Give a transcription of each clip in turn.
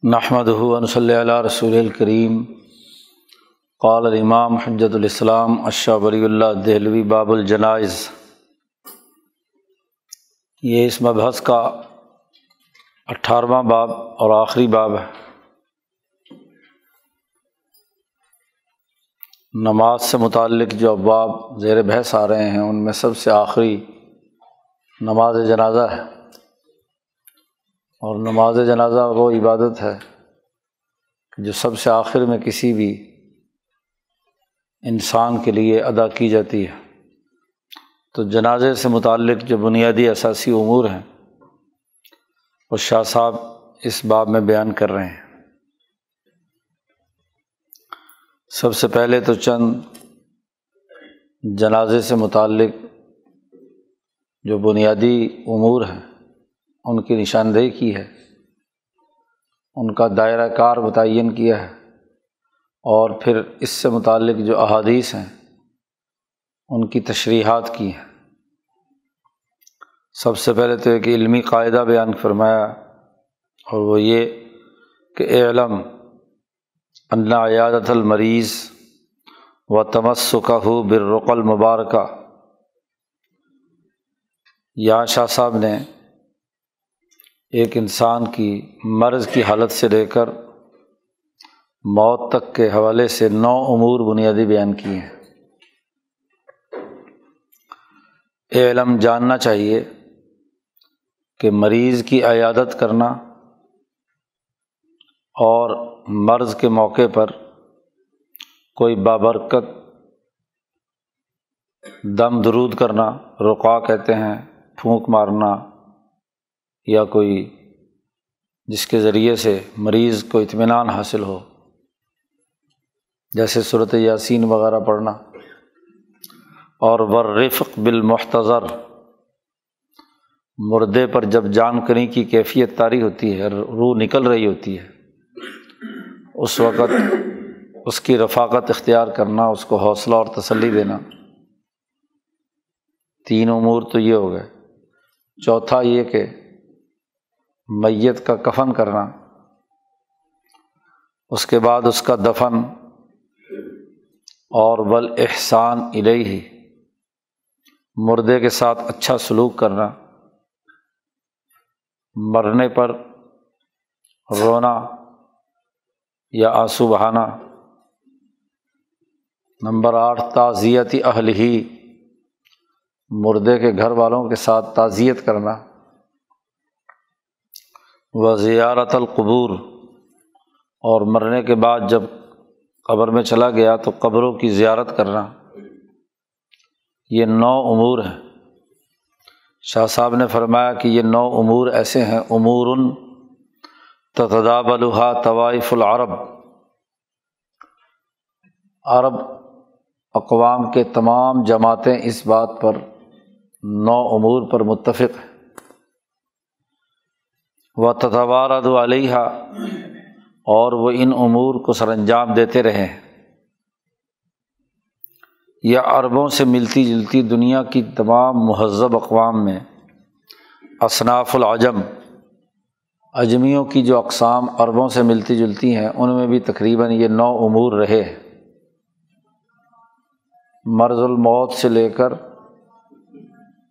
نحمدہ و نصلی علی رسول الکریم۔ قال الامام حجۃ الاسلام الشاہ ولی اللہ دہلوی باب الجنائز۔ یہ اس مبحث کا 18واں باب اور آخری باب ہے۔ نماز سے متعلق جو ابواب زیر بحث آ رہے ہیں ان میں سب سے آخری نماز جنازہ ہے، اور نماز جنازہ وہ عبادت ہے جو سب سے آخر میں کسی بھی انسان کے لیے ادا کی جاتی ہے۔ تو جنازے سے متعلق جو بنیادی اساسی امور ہیں وہ شاہ صاحب اس باب میں بیان کر رہے ہیں۔ سب سے پہلے تو چند جنازے سے متعلق جو بنیادی امور ہیں ان کی نشاندہی کی ہے، ان کا دائرہ کار متعین کیا ہے، اور پھر اس سے متعلق جو احادیث ہیں ان کی تشریحات کی ہیں۔ سب سے پہلے تو ایک علمی قاعدہ بیان فرمایا، اور وہ یہ کہ اعلم ان عیادۃ المریض و تمسکہ بالرقى المبارکہ۔ یہاں شاہ صاحب نے ایک انسان کی مرض کی حالت سے لے کر موت تک کے حوالے سے 9 امور بنیادی بیان کیے ہیں۔ علم جاننا چاہیے کہ مریض کی عیادت کرنا اور مرض کے موقع پر کوئی بابرکت دم درود کرنا، رقاء کہتے ہیں، پھونک مارنا، یا کوئی جس کے ذریعے سے مریض کو اطمینان حاصل ہو، جیسے سورۃ یاسین وغیرہ پڑھنا، اور والرفق بالمحتضر، مردے پر جب جان کنی کی کیفیت طاری ہوتی ہے، روح نکل رہی ہوتی ہے، اس وقت اس کی رفاقت اختیار کرنا، اس کو حوصلہ اور تسلی دینا۔ 3 امور تو یہ ہو گئے۔ چوتھا یہ کہ میت کا کفن کرنا، اس کے بعد اس کا دفن، اور والاحسان الیہ، مردے کے ساتھ اچھا سلوک کرنا، مرنے پر رونا یا آنسو بہانا۔ نمبر 8 تعزیت اہلہ، مردے کے گھر والوں کے ساتھ تعزیت کرنا۔ وزیارت القبور، اور مرنے کے بعد جب قبر میں چلا گیا تو قبروں کی زیارت کرنا۔ یہ 9 امور ہیں۔ شاہ صاحب نے فرمایا کہ یہ 9 امور ایسے ہیں، امور تتداولها طوائف العرب، عرب اقوام کے تمام جماعتیں اس بات پر 9 امور پر متفق ہیں۔ وتتوارد علیہا، اور وہ ان امور کو سر انجام دیتے رہے ہیں۔ یہ عربوں سے ملتی جلتی دنیا کی تمام مہذب اقوام میں اصناف العجم، اجمیوں کی جو اقسام عربوں سے ملتی جلتی ہیں ان میں بھی تقریباً یہ 9 امور رہے ہیں۔ مرض الموت سے لے کر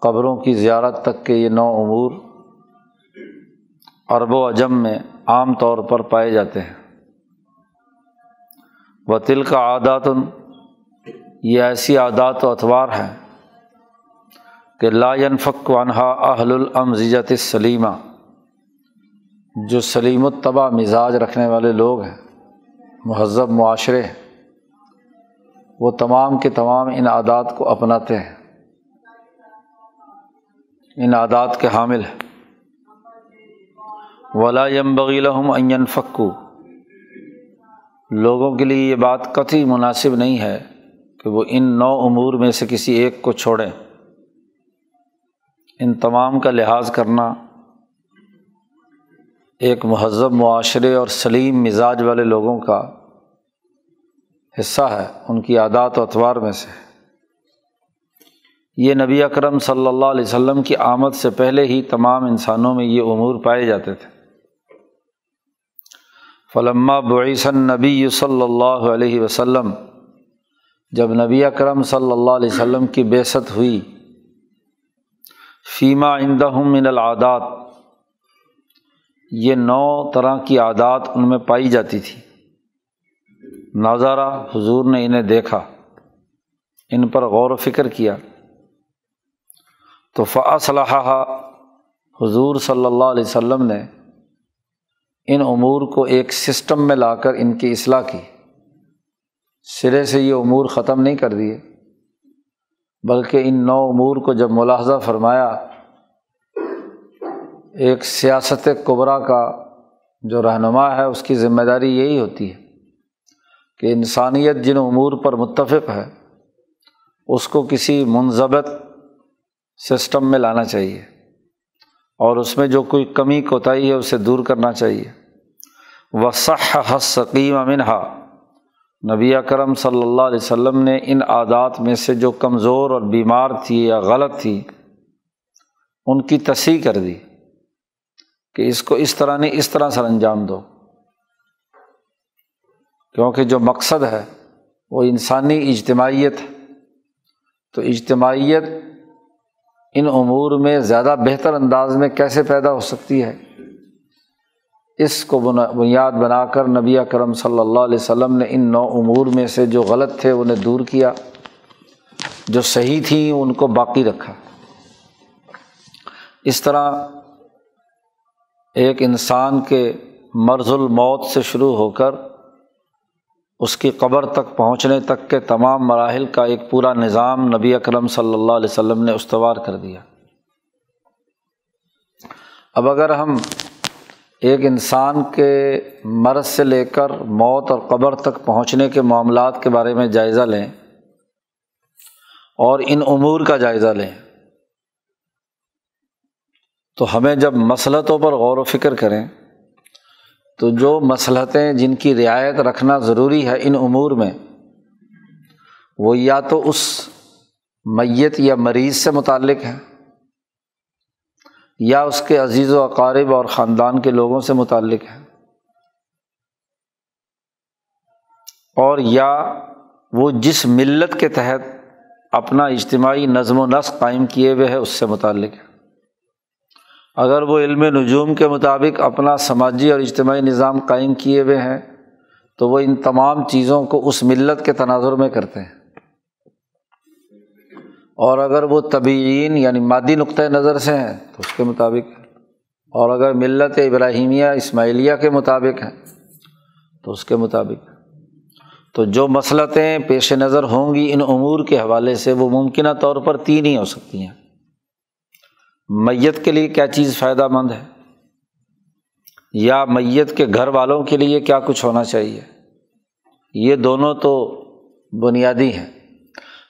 قبروں کی زیارت تک کے یہ 9 امور عرب و عجم میں عام طور پر پائے جاتے ہیں۔ وَتِلْكَ عَادَاتٌ، یہ ایسی عادات و اطوار ہیں کہ لا ينفك عنها اہل الامزجۃ السلیمہ، جو سلیم الطبع مزاج رکھنے والے لوگ ہیں، مہذب معاشرے ہیں، وہ تمام کے تمام ان عادات کو اپناتے ہیں، ان عادات کے حامل ہیں۔ وَلَا يَنبَغِي لَهُمْ أَن يَنفَكُّوا، لوگوں کے لیے یہ بات قطعی مناسب نہیں ہے کہ وہ ان 9 امور میں سے کسی ایک کو چھوڑیں۔ ان تمام کا لحاظ کرنا ایک مہذب معاشرے اور سلیم مزاج والے لوگوں کا حصہ ہے، ان کی عادات و اطوار میں سے۔ یہ نبی اکرم صلی اللہ علیہ وسلم کی آمد سے پہلے ہی تمام انسانوں میں یہ امور پائے جاتے تھے۔ فلما بعث النبی صلی اللہ علیہ وسلم، جب نبی اکرم صلی اللہ علیہ وسلم کی بعثت ہوئی، فیما عندہم من العادات، یہ 9 طرح کی عادات ان میں پائی جاتی تھی، نظرہ، حضور نے انہیں دیکھا، ان پر غور و فکر کیا، تو فاصلحھا، حضور صلی اللہ علیہ وسلم نے ان امور کو ایک سسٹم میں لا کر ان کی اصلاح کی، سرے سے یہ امور ختم نہیں کر دیے، بلکہ ان 9 امور کو جب ملاحظہ فرمایا، ایک سیاست کبریٰ کا جو رہنما ہے اس کی ذمہ داری یہی ہوتی ہے کہ انسانیت جن امور پر متفق ہے اس کو کسی منضبط سسٹم میں لانا چاہیے، اور اس میں جو کوئی کمی کوتاہی ہے اسے دور کرنا چاہیے۔ وصحح السقیم منہا، نبی اکرم صلی اللہ علیہ وسلم نے ان عادات میں سے جو کمزور اور بیمار تھی یا غلط تھی ان کی تصحیح کر دی کہ اس کو اس طرح نہیں، اس طرح سر انجام دو، کیونکہ جو مقصد ہے وہ انسانی اجتماعیت ہے، تو اجتماعیت ان امور میں زیادہ بہتر انداز میں کیسے پیدا ہو سکتی ہے، اس کو بنیاد بنا کر نبی اکرم صلی اللہ علیہ وسلم نے ان 9 امور میں سے جو غلط تھے انہیں دور کیا، جو صحیح تھیں ان کو باقی رکھا۔ اس طرح ایک انسان کے مرض الموت سے شروع ہو کر اس کی قبر تک پہنچنے تک کے تمام مراحل کا ایک پورا نظام نبی اکرم صلی اللہ علیہ وسلم نے استوار کر دیا۔ اب اگر ہم ایک انسان کے مرض سے لے کر موت اور قبر تک پہنچنے کے معاملات کے بارے میں جائزہ لیں اور ان امور کا جائزہ لیں، تو ہمیں جب مصلحتوں پر غور و فکر کریں تو جو مصلحتیں جن کی رعایت رکھنا ضروری ہے ان امور میں، وہ یا تو اس میت یا مریض سے متعلق ہیں، یا اس کے عزیز و اقارب اور خاندان کے لوگوں سے متعلق ہیں، اور یا وہ جس ملت کے تحت اپنا اجتماعی نظم و نسق قائم کیے ہوئے ہے اس سے متعلق ہے۔ اگر وہ علم نجوم کے مطابق اپنا سماجی اور اجتماعی نظام قائم کیے ہوئے ہیں تو وہ ان تمام چیزوں کو اس ملت کے تناظر میں کرتے ہیں، اور اگر وہ طبیعین یعنی مادی نقطہ نظر سے ہیں تو اس کے مطابق، اور اگر ملت ابراہیمیہ اسماعیلیہ کے مطابق ہیں تو اس کے مطابق۔ تو جو مصلحتیں پیش نظر ہوں گی ان امور کے حوالے سے وہ ممکنہ طور پر 3 ہی ہو سکتی ہیں۔ میت کے لیے کیا چیز فائدہ مند ہے، یا میت کے گھر والوں کے لیے کیا کچھ ہونا چاہیے، یہ دونوں تو بنیادی ہیں،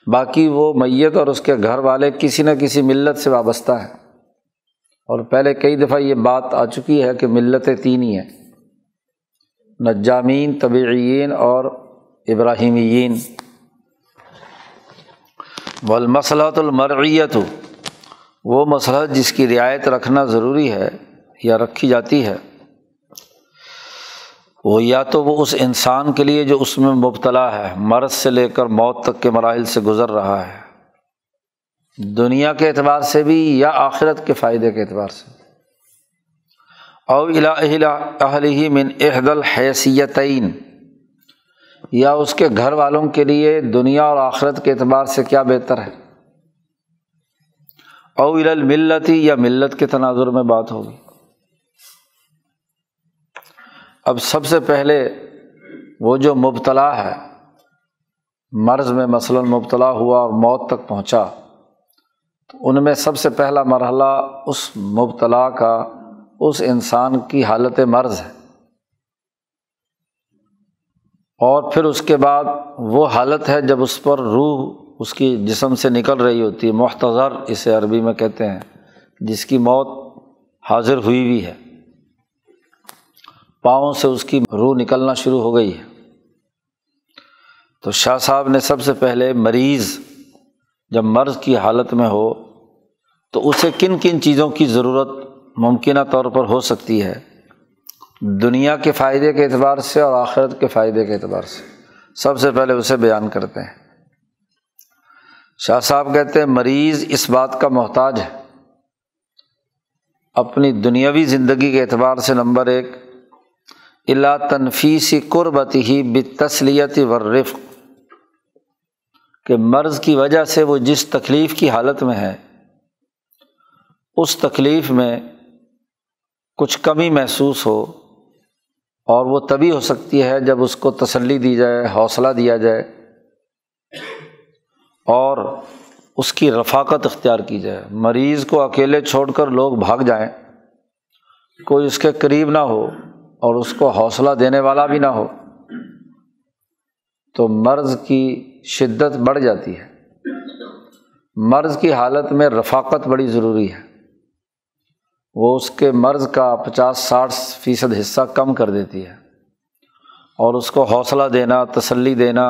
باقی وہ میت اور اس کے گھر والے کسی نہ کسی ملت سے وابستہ ہیں، اور پہلے کئی دفعہ یہ بات آ چکی ہے کہ ملتیں 3 ہی ہیں، نجامین، طبیعیین اور ابراہیمیین۔ والمصلحۃ المرعیۃ، وہ مصلحت جس کی رعایت رکھنا ضروری ہے یا رکھی جاتی ہے، وہ یا تو وہ اس انسان کے لیے جو اس میں مبتلا ہے، مرض سے لے کر موت تک کے مراحل سے گزر رہا ہے، دنیا کے اعتبار سے بھی یا آخرت کے فائدے کے اعتبار سے، او الی اہلہ من احدی الحیثیتین، یا اس کے گھر والوں کے لیے دنیا اور آخرت کے اعتبار سے کیا بہتر ہے، او الی الملت، یا ملت کے تناظر میں بات ہوگی۔ اب سب سے پہلے وہ جو مبتلا ہے، مرض میں مثلا مبتلا ہوا اور موت تک پہنچا، تو ان میں سب سے پہلا مرحلہ اس مبتلا کا اس انسان کی حالت مرض ہے، اور پھر اس کے بعد وہ حالت ہے جب اس پر روح اس کی جسم سے نکل رہی ہوتی ہے، محتضر اسے عربی میں کہتے ہیں، جس کی موت حاضر ہوئی ہوئی ہے، پاؤں سے اس کی روح نکلنا شروع ہو گئی ہے۔ تو شاہ صاحب نے سب سے پہلے مریض جب مرض کی حالت میں ہو تو اسے کن کن چیزوں کی ضرورت ممکنہ طور پر ہو سکتی ہے، دنیا کے فائدے کے اعتبار سے اور آخرت کے فائدے کے اعتبار سے، سب سے پہلے اسے بیان کرتے ہیں۔ شاہ صاحب کہتے ہیں مریض اس بات کا محتاج ہے اپنی دنیاوی زندگی کے اعتبار سے، نمبر 1 الا تنفیس قربتہ بالتسلیۃ والرفق، کہ مرض کی وجہ سے وہ جس تکلیف کی حالت میں ہے اس تکلیف میں کچھ کمی محسوس ہو، اور وہ تبھی ہو سکتی ہے جب اس کو تسلی دی جائے، حوصلہ دیا جائے اور اس کی رفاقت اختیار کی جائے۔ مریض کو اکیلے چھوڑ کر لوگ بھاگ جائیں، کوئی اس کے قریب نہ ہو اور اس کو حوصلہ دینے والا بھی نہ ہو، تو مرض کی شدت بڑھ جاتی ہے۔ مرض کی حالت میں رفاقت بڑی ضروری ہے، وہ اس کے مرض کا 50-60% حصہ کم کر دیتی ہے، اور اس کو حوصلہ دینا، تسلی دینا،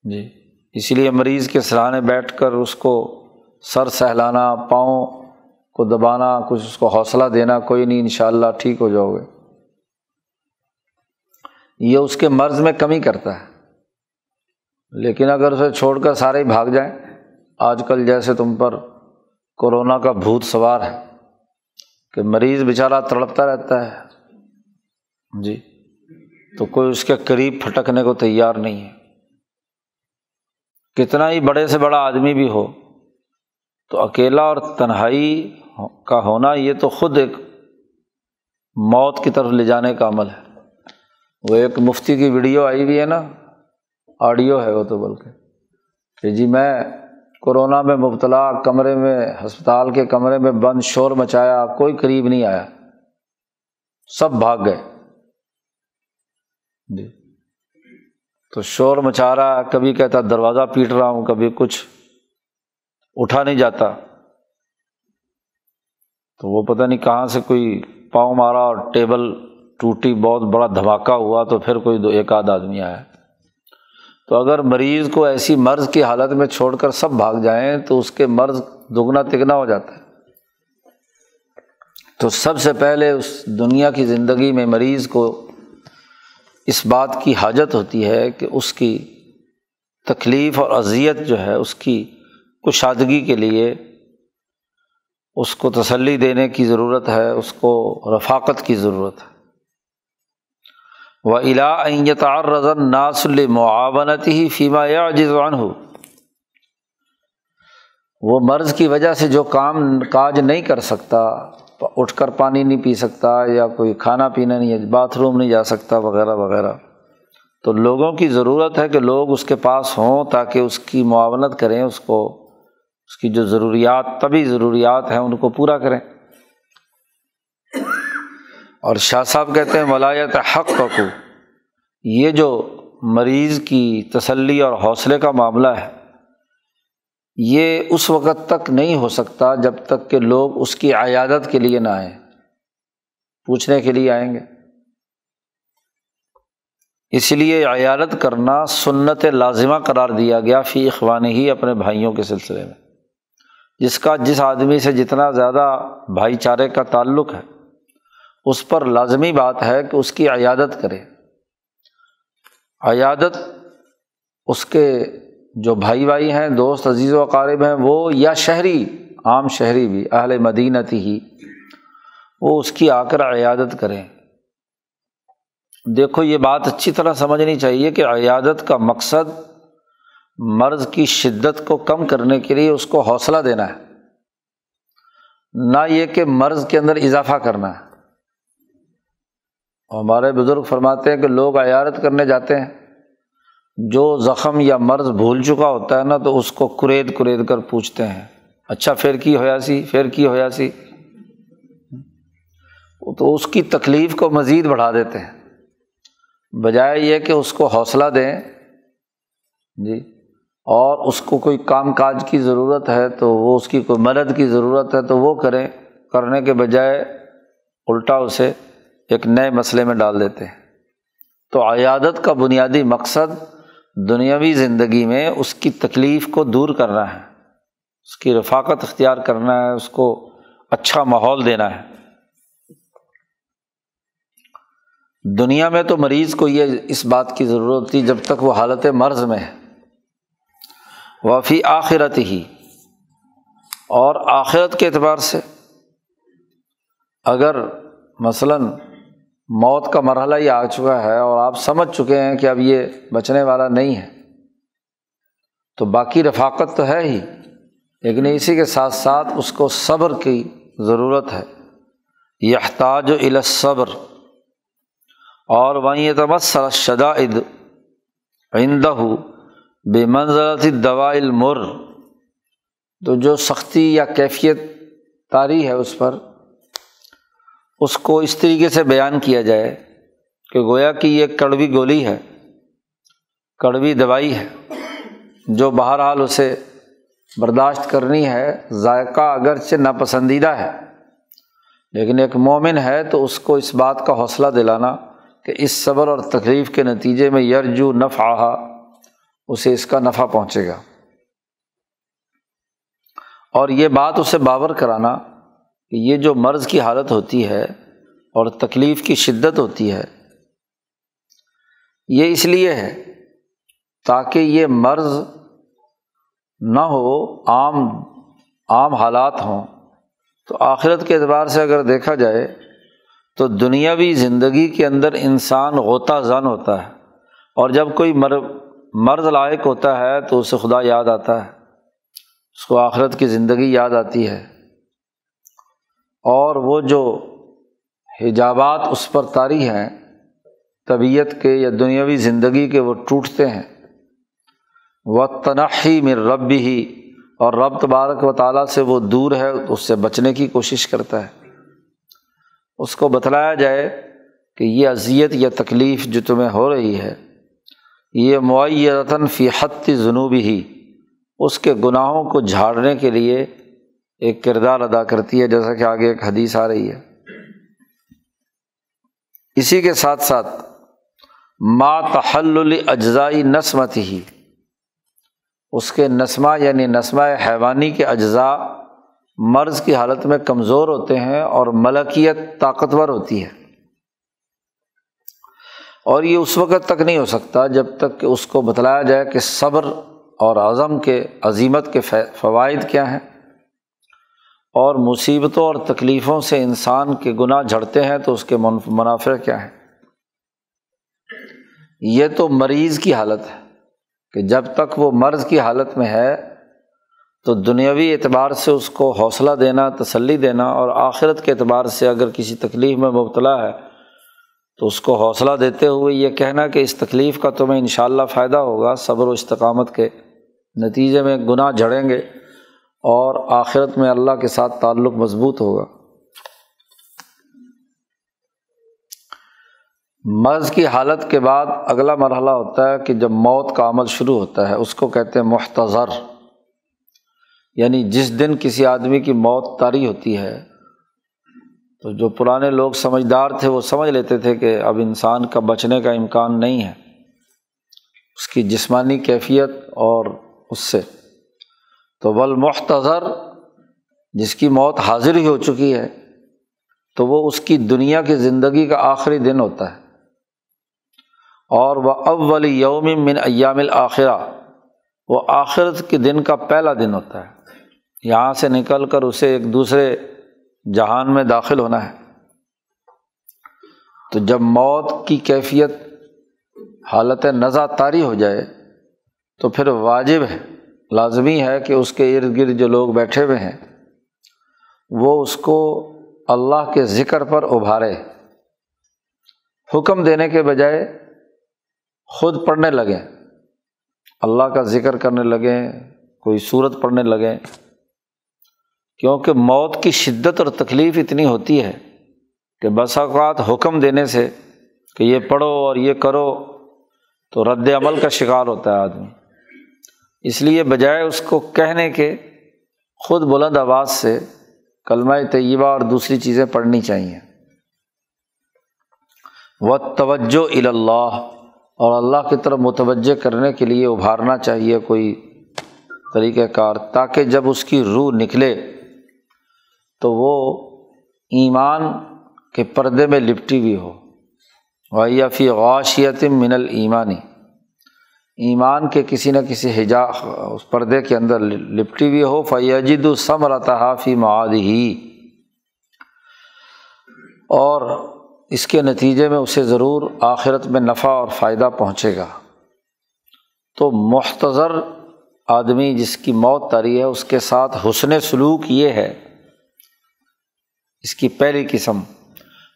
جی اسی لیے مریض کے سرہانے بیٹھ کر اس کو سر سہلانا، پاؤں کو دبانا، کچھ اس کو حوصلہ دینا، کوئی نہیں انشاءاللہ ٹھیک ہو جاؤ گے، یہ اس کے مرض میں کمی کرتا ہے۔ لیکن اگر اسے چھوڑ کر سارے ہی بھاگ جائیں، آج کل جیسے تم پر کورونا کا بھوت سوار ہے کہ مریض بیچارہ تڑپتا رہتا ہے، جی تو کوئی اس کے قریب پھٹکنے کو تیار نہیں ہے۔ کتنا ہی بڑے سے بڑا آدمی بھی ہو تو اکیلا اور تنہائی کا ہونا یہ تو خود ایک موت کی طرف لے جانے کا عمل ہے۔ وہ ایک مفتی کی ویڈیو آئی ہوئی ہے نا، آڈیو ہے وہ تو بلکہ، کہ جی میں کورونا میں مبتلا، کمرے میں، ہسپتال کے کمرے میں بند، شور مچایا، کوئی قریب نہیں آیا، سب بھاگ گئے، جی تو شور مچا رہا، کبھی کہتا دروازہ پیٹ رہا ہوں، کبھی کچھ، اٹھا نہیں جاتا، تو وہ پتہ نہیں کہاں سے کوئی پاؤں مارا اور ٹیبل ٹوٹی، بہت بڑا دھماکہ ہوا، تو پھر کوئی ایک آدھ آدمی آیا۔ تو اگر مریض کو ایسی مرض کی حالت میں چھوڑ کر سب بھاگ جائیں تو اس کے مرض دگنا تگنا ہو جاتا ہے۔ تو سب سے پہلے اس دنیا کی زندگی میں مریض کو اس بات کی حاجت ہوتی ہے کہ اس کی تکلیف اور اذیت جو ہے اس کی کشادگی کے لیے اس کو تسلی دینے کی ضرورت ہے، اس کو رفاقت کی ضرورت ہے۔ وَإِلَىٰ أَن يَتَعَرَّضَ النَّاسُ لِمُعَاوَنَتِهِ فِيمَا يَعْجِزُ عَنْهُ، وہ مرض کی وجہ سے جو کام کاج نہیں کر سکتا، اٹھ کر پانی نہیں پی سکتا، یا کوئی کھانا پینا نہیں، باتھ روم نہیں جا سکتا وغیرہ وغیرہ، تو لوگوں کی ضرورت ہے کہ لوگ اس کے پاس ہوں تاکہ اس کی معاونت کریں، اس کو اس کی جو ضروریات، طبی ضروریات ہیں ان کو پورا کریں۔ اور شاہ صاحب کہتے ہیں وَلَا يَتَحَقَّقُ، یہ جو مریض کی تسلی اور حوصلے کا معاملہ ہے یہ اس وقت تک نہیں ہو سکتا جب تک کہ لوگ اس کی عیادت کے لیے نہ آئیں، پوچھنے کے لیے آئیں گے۔ اس لیے عیادت کرنا سنت لازمہ قرار دیا گیا فی اخوانہ، اپنے بھائیوں کے سلسلے میں، جس آدمی سے جتنا زیادہ بھائی چارے کا تعلق ہے اس پر لازمی بات ہے کہ اس کی عیادت کرے۔ عیادت اس کے جو بھائی ہیں، دوست، عزیز و اقارب ہیں، وہ یا شہری، عام شہری بھی، اہل مدینتی ہی، وہ اس کی آ کر عیادت کریں۔ دیکھو یہ بات اچھی طرح سمجھنی چاہیے کہ عیادت کا مقصد مرض کی شدت کو کم کرنے کے لیے اس کو حوصلہ دینا ہے، نہ یہ کہ مرض کے اندر اضافہ کرنا ہے۔ ہمارے بزرگ فرماتے ہیں کہ لوگ عیادت کرنے جاتے ہیں، جو زخم یا مرض بھول چکا ہوتا ہے نا تو اس کو کرید کر پوچھتے ہیں، اچھا پھر کی ہویا سی، تو اس کی تکلیف کو مزید بڑھا دیتے ہیں، بجائے یہ کہ اس کو حوصلہ دیں، جی اور اس کو کوئی کام کاج کی ضرورت ہے تو وہ اس کی کوئی مدد کی ضرورت ہے تو وہ کرنے کے بجائے الٹا اسے ایک نئے مسئلے میں ڈال دیتے ہیں۔ تو عیادت کا بنیادی مقصد دنیاوی زندگی میں اس کی تکلیف کو دور کرنا ہے، اس کی رفاقت اختیار کرنا ہے، اس کو اچھا ماحول دینا ہے۔ دنیا میں تو مریض کو یہ اس بات کی ضرورت ہوتی جب تک وہ حالت مرض میں ہے، وفی آخرتہ، اور آخرت کے اعتبار سے اگر مثلاً موت کا مرحلہ ہی آ چکا ہے اور آپ سمجھ چکے ہیں کہ اب یہ بچنے والا نہیں ہے، تو باقی رفاقت تو ہے ہی، لیکن اسی کے ساتھ ساتھ اس کو صبر کی ضرورت ہے، یحتاج الی الصبر، اور وَأَن يَتَمَثَّلَ الشَّدَائِدُ عِندَهُ بِمَنزِلَةِ الدَّوَاءِ الْمُرِّ، تو جو سختی یا کیفیت طاری ہے اس پر، اس کو اس طریقے سے بیان کیا جائے کہ گویا کہ یہ کڑوی گولی ہے، کڑوی دوائی ہے، جو بہرحال اسے برداشت کرنی ہے، ذائقہ اگرچہ ناپسندیدہ ہے، لیکن ایک مومن ہے تو اس کو اس بات کا حوصلہ دلانا کہ اس صبر اور تکلیف کے نتیجے میں یرجو نفعہا، اسے اس کا نفع پہنچے گا، اور یہ بات اسے باور کرانا کہ یہ جو مرض کی حالت ہوتی ہے اور تکلیف کی شدت ہوتی ہے، یہ اس لیے ہے تاکہ یہ مرض نہ ہو، عام حالات ہوں۔ تو آخرت کے اعتبار سے اگر دیکھا جائے تو دنیاوی زندگی کے اندر انسان غوطہ زن ہوتا ہے، اور جب کوئی مرض لاحق ہوتا ہے تو اسے خدا یاد آتا ہے، اس کو آخرت کی زندگی یاد آتی ہے، اور وہ جو حجابات اس پر طاری ہیں طبیعت کے یا دنیاوی زندگی کے، وہ ٹوٹتے ہیں۔ وَالتَّنَحِّي مِن رَبِّهِ، اور رب تبارک و تعالیٰ سے وہ دور ہے، اس سے بچنے کی کوشش کرتا ہے۔ اس کو بتلایا جائے کہ یہ اذیت یا تکلیف جو تمہیں ہو رہی ہے، یہ مُعَيَّدَةً فِي حَطِّ ذُنُوبِهِ، اس کے گناہوں کو جھاڑنے کے لیے ایک کردار ادا کرتی ہے، جیسا کہ آگے ایک حدیث آ رہی ہے۔ اسی کے ساتھ ساتھ ما تحلل اجزاء نسمتہ، اس کے نسمہ یعنی نسمہ حیوانی کے اجزاء مرض کی حالت میں کمزور ہوتے ہیں اور ملکیت طاقتور ہوتی ہے، اور یہ اس وقت تک نہیں ہو سکتا جب تک کہ اس کو بتلایا جائے کہ صبر اور عزم کے عزیمت کے فوائد کیا ہیں، اور مصیبتوں اور تکلیفوں سے انسان کے گناہ جھڑتے ہیں تو اس کے منافع کیا ہیں۔ یہ تو مریض کی حالت ہے کہ جب تک وہ مرض کی حالت میں ہے تو دنیاوی اعتبار سے اس کو حوصلہ دینا، تسلی دینا، اور آخرت کے اعتبار سے اگر کسی تکلیف میں مبتلا ہے تو اس کو حوصلہ دیتے ہوئے یہ کہنا کہ اس تکلیف کا تمہیں انشاءاللہ فائدہ ہوگا، صبر و استقامت کے نتیجے میں گناہ جھڑیں گے اور آخرت میں اللہ کے ساتھ تعلق مضبوط ہوگا۔ مرض کی حالت کے بعد اگلا مرحلہ ہوتا ہے کہ جب موت کا عمل شروع ہوتا ہے، اس کو کہتے ہیں محتضر، یعنی جس دن کسی آدمی کی موت طاری ہوتی ہے تو جو پرانے لوگ سمجھدار تھے وہ سمجھ لیتے تھے کہ اب انسان کا بچنے کا امکان نہیں ہے، اس کی جسمانی کیفیت اور اس سے، تو والمحتضر، جس کی موت حاضر ہی ہو چکی ہے تو وہ اس کی دنیا کی زندگی کا آخری دن ہوتا ہے، اور وہ اول یوم من ایام الآخرہ، وہ آخرت کے دن کا پہلا دن ہوتا ہے، یہاں سے نکل کر اسے ایک دوسرے جہان میں داخل ہونا ہے۔ تو جب موت کی کیفیت حالت نزع طاری ہو جائے تو پھر واجب ہے، لازمی ہے کہ اس کے ارد گرد جو لوگ بیٹھے ہوئے ہیں وہ اس کو اللہ کے ذکر پر ابھارے، حکم دینے کے بجائے خود پڑھنے لگیں، اللہ کا ذکر کرنے لگیں، کوئی سورت پڑھنے لگیں، کیونکہ موت کی شدت اور تکلیف اتنی ہوتی ہے کہ بسا اوقات حکم دینے سے کہ یہ پڑھو اور یہ کرو تو رد عمل کا شکار ہوتا ہے آدمی، اس لیے بجائے اس کو کہنے کے خود بلند آواز سے کلمہ طیبہ اور دوسری چیزیں پڑھنی چاہیے۔ وَالتَّوَجُّهُ إِلَى اللَّهِ، اور اللہ کی طرف متوجہ کرنے کے لیے ابھارنا چاہیے کوئی طریقہ کار، تاکہ جب اس کی روح نکلے تو وہ ایمان کے پردے میں لپٹی ہوئی ہو، وَهِيَ فِي غَاشِيَةٍ مِّنَ الْإِيمَانِ، ایمان کے کسی نہ کسی حجاب اس پردے کے اندر لپٹی ہوئی ہو، فَيَجِدُ ثَمَرَتَهَا فِي مَعَادِهِ، اور اس کے نتیجے میں اسے ضرور آخرت میں نفع اور فائدہ پہنچے گا۔ تو محتضر آدمی جس کی موت طاری ہے، اس کے ساتھ حسن سلوک یہ ہے، اس کی پہلی قسم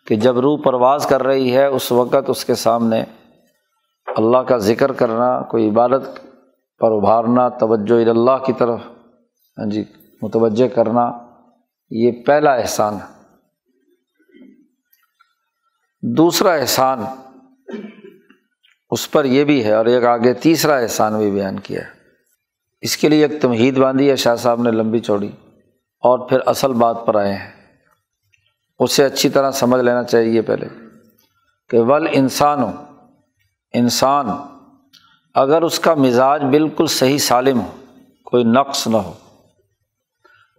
کہ جب روح پرواز کر رہی ہے اس وقت اس کے سامنے اللہ کا ذکر کرنا، کوئی عبادت پر ابھارنا، توجہ اللہ کی طرف متوجہ کرنا، یہ پہلا احسان ہے۔ دوسرا احسان اس پر یہ بھی ہے، اور ایک آگے تیسرا احسان بھی بیان کیا ہے۔ اس کے لیے ایک تمہید باندھی ہے شاہ صاحب نے لمبی چوڑی، اور پھر اصل بات پر آئے ہیں، اسے اچھی طرح سمجھ لینا چاہیے پہلے کہ انسان اگر اس کا مزاج بالکل صحیح سالم ہو، کوئی نقص نہ ہو،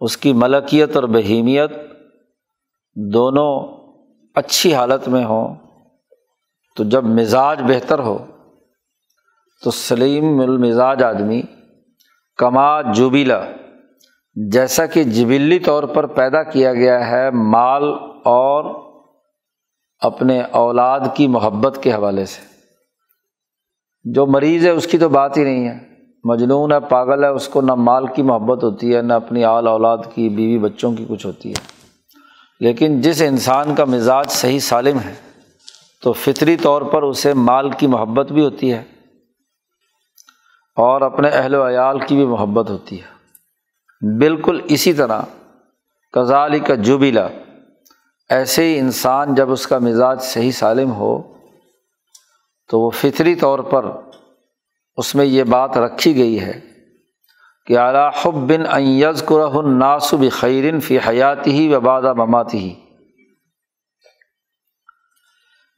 اس کی ملکیت اور بہیمیت دونوں اچھی حالت میں ہوں، تو جب مزاج بہتر ہو تو سلیم المزاج آدمی کما جبلا، جیسا کہ جبلی طور پر پیدا کیا گیا ہے مال اور اپنے اولاد کی محبت کے حوالے سے۔ جو مریض ہے اس کی تو بات ہی نہیں ہے، مجنون ہے، پاگل ہے، اس کو نہ مال کی محبت ہوتی ہے، نہ اپنی آل اولاد کی، بیوی بچوں کی کچھ ہوتی ہے۔ لیکن جس انسان کا مزاج صحیح سالم ہے تو فطری طور پر اسے مال کی محبت بھی ہوتی ہے اور اپنے اہل و عیال کی بھی محبت ہوتی ہے۔ بالکل اسی طرح کذالک جبلا، ایسے ہی انسان جب اس کا مزاج صحیح سالم ہو تو وہ فطری طور پر اس میں یہ بات رکھی گئی ہے کہ علی حب ان یذکرہ الناس بخیر فی حیاتہ و بعد مماتہ،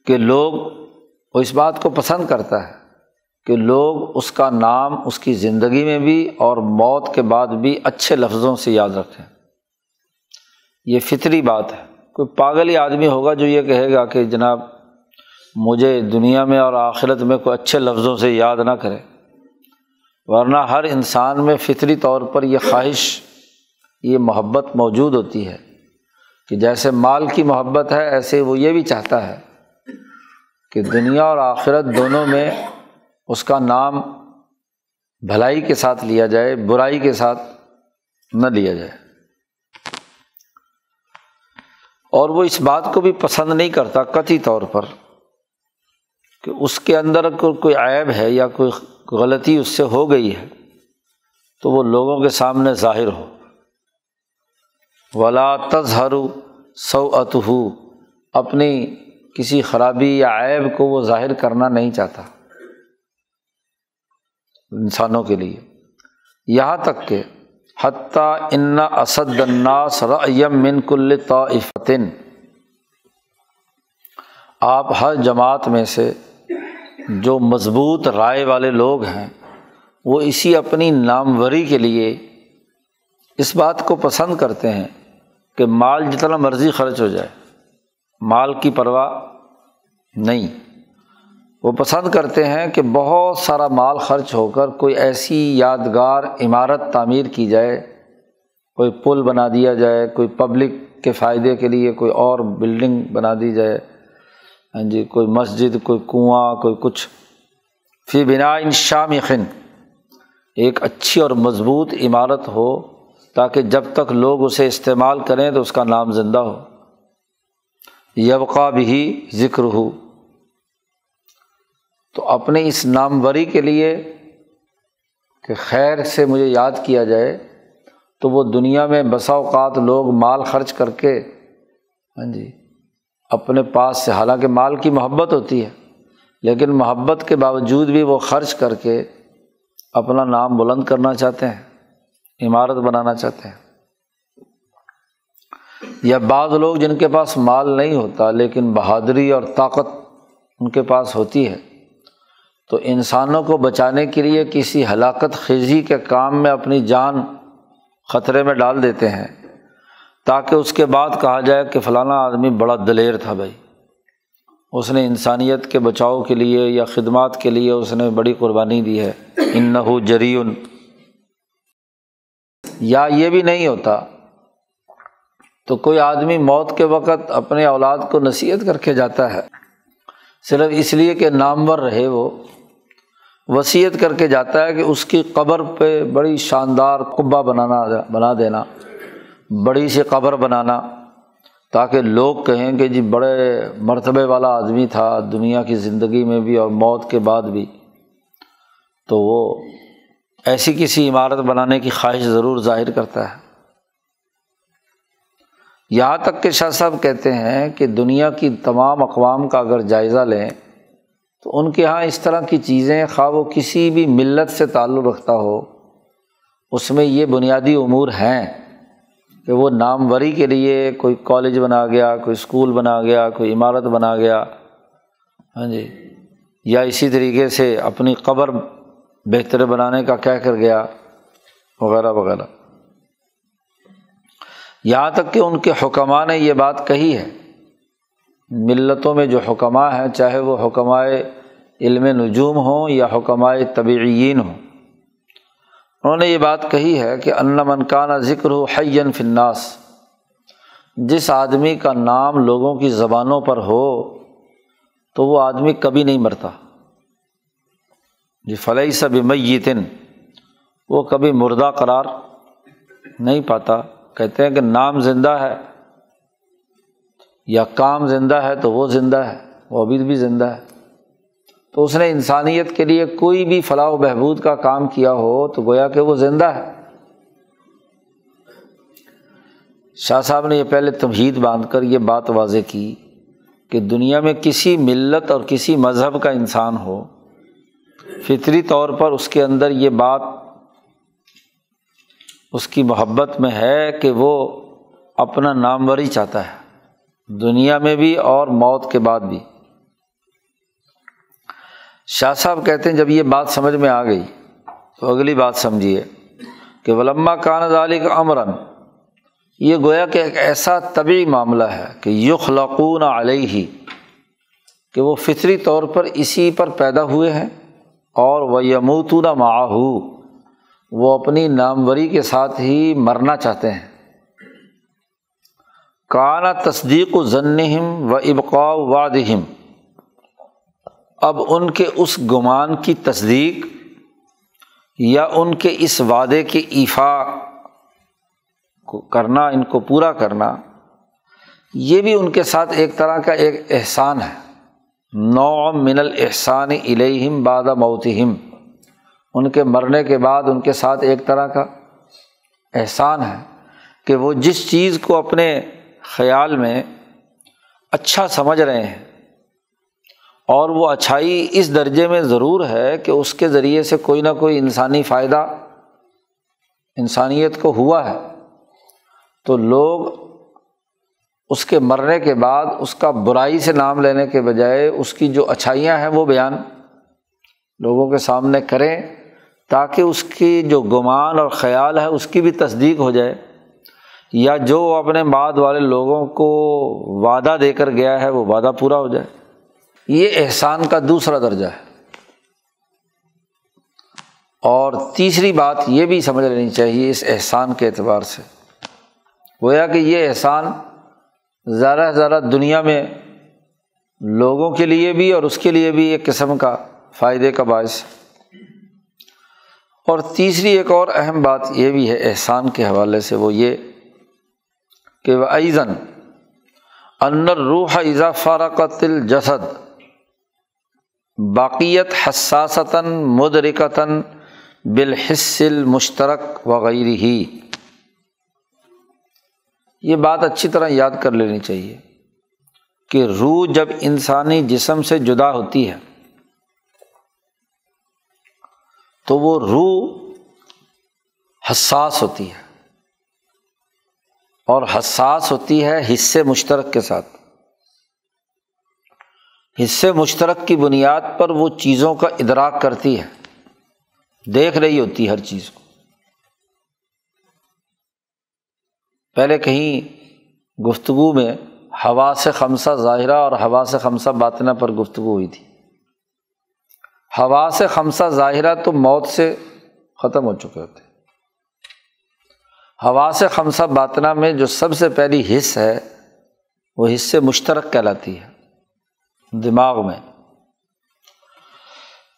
کہ لوگ، وہ اس بات کو پسند کرتا ہے کہ لوگ اس کا نام اس کی زندگی میں بھی اور موت کے بعد بھی اچھے لفظوں سے یاد رکھیں۔ یہ فطری بات ہے۔ کوئی پاگل ہی آدمی ہوگا جو یہ کہے گا کہ جناب مجھے دنیا میں اور آخرت میں کوئی اچھے لفظوں سے یاد نہ کرے، ورنہ ہر انسان میں فطری طور پر یہ خواہش، یہ محبت موجود ہوتی ہے کہ جیسے مال کی محبت ہے ایسے وہ یہ بھی چاہتا ہے کہ دنیا اور آخرت دونوں میں اس کا نام بھلائی کے ساتھ لیا جائے، برائی کے ساتھ نہ لیا جائے۔ اور وہ اس بات کو بھی پسند نہیں کرتا قطعی طور پر کہ اس کے اندر کوئی عیب ہے یا کوئی غلطی اس سے ہو گئی ہے تو وہ لوگوں کے سامنے ظاہر ہو۔ ولا تظہر سوءتہ، اپنی کسی خرابی یا عیب کو وہ ظاہر کرنا نہیں چاہتا انسانوں کے لیے، یہاں تک کہ حتیٰ ان اسد الناس رأیا من کل طائفۃ، آپ ہر جماعت میں سے جو مضبوط رائے والے لوگ ہیں وہ اسی اپنی ناموری کے لیے اس بات کو پسند کرتے ہیں کہ مال جتنا مرضی خرچ ہو جائے، مال کی پرواہ نہیں۔ وہ پسند کرتے ہیں کہ بہت سارا مال خرچ ہو کر کوئی ایسی یادگار عمارت تعمیر کی جائے، کوئی پل بنا دیا جائے، کوئی پبلک کے فائدے کے لیے کوئی اور بلڈنگ بنا دی جائے، کوئی مسجد، کوئی کنواں، کوئی کچھ، فی بناء شامخ، ایک اچھی اور مضبوط عمارت ہو تاکہ جب تک لوگ اسے استعمال کریں تو اس کا نام زندہ ہو، یبقی بہ ذکرہ۔ تو اپنے اس ناموری کے لیے کہ خیر سے مجھے یاد کیا جائے تو وہ دنیا میں بسا اوقات لوگ مال خرچ کر کے اپنے پاس سے، حالانکہ مال کی محبت ہوتی ہے لیکن محبت کے باوجود بھی وہ خرچ کر کے اپنا نام بلند کرنا چاہتے ہیں، عمارت بنانا چاہتے ہیں۔ یا بعض لوگ جن کے پاس مال نہیں ہوتا لیکن بہادری اور طاقت ان کے پاس ہوتی ہے تو انسانوں کو بچانے کے لیے کسی ہلاکت خیزی کے کام میں اپنی جان خطرے میں ڈال دیتے ہیں تاکہ اس کے بعد کہا جائے کہ فلانا آدمی بڑا دلیر تھا بھائی، اس نے انسانیت کے بچاؤ کے لیے یا خدمات کے لیے اس نے بڑی قربانی دی ہے، انہ جریء۔ یا یہ بھی نہیں ہوتا تو کوئی آدمی موت کے وقت اپنے اولاد کو نصیحت کر کے جاتا ہے، صرف اس لیے کہ نامور رہے، وہ وصیت کر کے جاتا ہے کہ اس کی قبر پہ بڑی شاندار قبہ بنا دینا، بڑی سی قبر بنانا، تاکہ لوگ کہیں کہ جی بڑے مرتبے والا آدمی تھا دنیا کی زندگی میں بھی اور موت کے بعد بھی۔ تو وہ ایسی کسی عمارت بنانے کی خواہش ضرور ظاہر کرتا ہے۔ یہاں تک کہ شاہ صاحب کہتے ہیں کہ دنیا کی تمام اقوام کا اگر جائزہ لیں تو ان کے ہاں اس طرح کی چیزیں، خواہ وہ کسی بھی ملت سے تعلق رکھتا ہو، اس میں یہ بنیادی امور ہیں کہ وہ ناموری کے لیے کوئی کالج بنا گیا، کوئی اسکول بنا گیا، کوئی عمارت بنا گیا، ہاں جی، یا اسی طریقے سے اپنی قبر بہتر بنانے کا کہہ کر گیا، وغیرہ وغیرہ۔ یہاں تک کہ ان کے حکماء نے یہ بات کہی ہے، ملتوں میں جو حکماء ہیں، چاہے وہ حکماء علم نجوم ہوں یا حکماء طبیعیین ہوں، انہوں نے یہ بات کہی ہے کہ ان من کان ذکرہ حیا فی الناس، جس آدمی کا نام لوگوں کی زبانوں پر ہو تو وہ آدمی کبھی نہیں مرتا، جی فلیس بمیت، وہ کبھی مردہ قرار نہیں پاتا۔ کہتے ہیں کہ نام زندہ ہے یا کام زندہ ہے تو وہ زندہ ہے، وہ ابھی بھی زندہ ہے۔ تو اس نے انسانیت کے لیے کوئی بھی فلاح و بہبود کا کام کیا ہو تو گویا کہ وہ زندہ ہے۔ شاہ صاحب نے یہ پہلے تمہید باندھ کر یہ بات واضح کی کہ دنیا میں کسی ملت اور کسی مذہب کا انسان ہو، فطری طور پر اس کے اندر یہ بات اس کی محبت میں ہے کہ وہ اپنا ناموری چاہتا ہے، دنیا میں بھی اور موت کے بعد بھی۔ شاہ صاحب کہتے ہیں جب یہ بات سمجھ میں آ گئی تو اگلی بات سمجھیے کہ ولما کان ذلک امرا، یہ گویا کہ ایک ایسا طبعی معاملہ ہے کہ یخلقون علیہ، کہ وہ فطری طور پر اسی پر پیدا ہوئے ہیں، اور ویموتون معہ، وہ اپنی ناموری کے ساتھ ہی مرنا چاہتے ہیں۔ کان تصدیق ظنہم و ابقاء وعدہم، اب ان کے اس گمان کی تصدیق یا ان کے اس وعدے کے ایفاء کو کرنا، ان کو پورا کرنا، یہ بھی ان کے ساتھ ایک طرح کا ایک احسان ہے، نوع من الاحسان الیہم بعد موتہم، ان کے مرنے کے بعد ان کے ساتھ ایک طرح کا احسان ہے کہ وہ جس چیز کو اپنے خیال میں اچھا سمجھ رہے ہیں، اور وہ اچھائی اس درجے میں ضرور ہے کہ اس کے ذریعے سے کوئی نہ کوئی انسانی فائدہ انسانیت کو ہوا ہے، تو لوگ اس کے مرنے کے بعد اس کا برائی سے نام لینے کے بجائے اس کی جو اچھائیاں ہیں وہ بیان لوگوں کے سامنے کریں، تاکہ اس کی جو گمان اور خیال ہے اس کی بھی تصدیق ہو جائے، یا جو اپنے بعد والے لوگوں کو وعدہ دے کر گیا ہے وہ وعدہ پورا ہو جائے۔ یہ احسان کا دوسرا درجہ ہے۔ اور تیسری بات یہ بھی سمجھ لینی چاہیے اس احسان کے اعتبار سے، گویا کہ یہ احسان زیادہ سے زیادہ دنیا میں لوگوں کے لیے بھی اور اس کے لیے بھی ایک قسم کا فائدے کا باعث۔ اور تیسری ایک اور اہم بات یہ بھی ہے احسان کے حوالے سے، وہ یہ کہ وَأَيْضًا أَنَّ الرُّوحَ إِذَا فَارَقَتِ الْجَسَدَ بَقِيَتْ حَسَّاسَةً مُدْرِكَةً بِالْحِسِّ الْمُشْتَرَكِ وَغَيْرِهِ۔ یہ بات اچھی طرح یاد کر لینی چاہیے کہ روح جب انسانی جسم سے جدا ہوتی ہے تو وہ روح حساس ہوتی ہے، اور حساس ہوتی ہے حصے مشترک کے ساتھ۔ حصے مشترک کی بنیاد پر وہ چیزوں کا ادراک کرتی ہے، دیکھ رہی ہوتی ہے ہر چیز کو۔ پہلے کہیں گفتگو میں حواس خمسہ ظاہرہ اور حواس خمسہ باطنہ پر گفتگو ہوئی تھی۔ حواس خمسہ ظاہرہ تو موت سے ختم ہو چکے ہوتے، حواس خمسہ باطنہ میں جو سب سے پہلی حس ہے وہ حس مشترک کہلاتی ہے دماغ میں،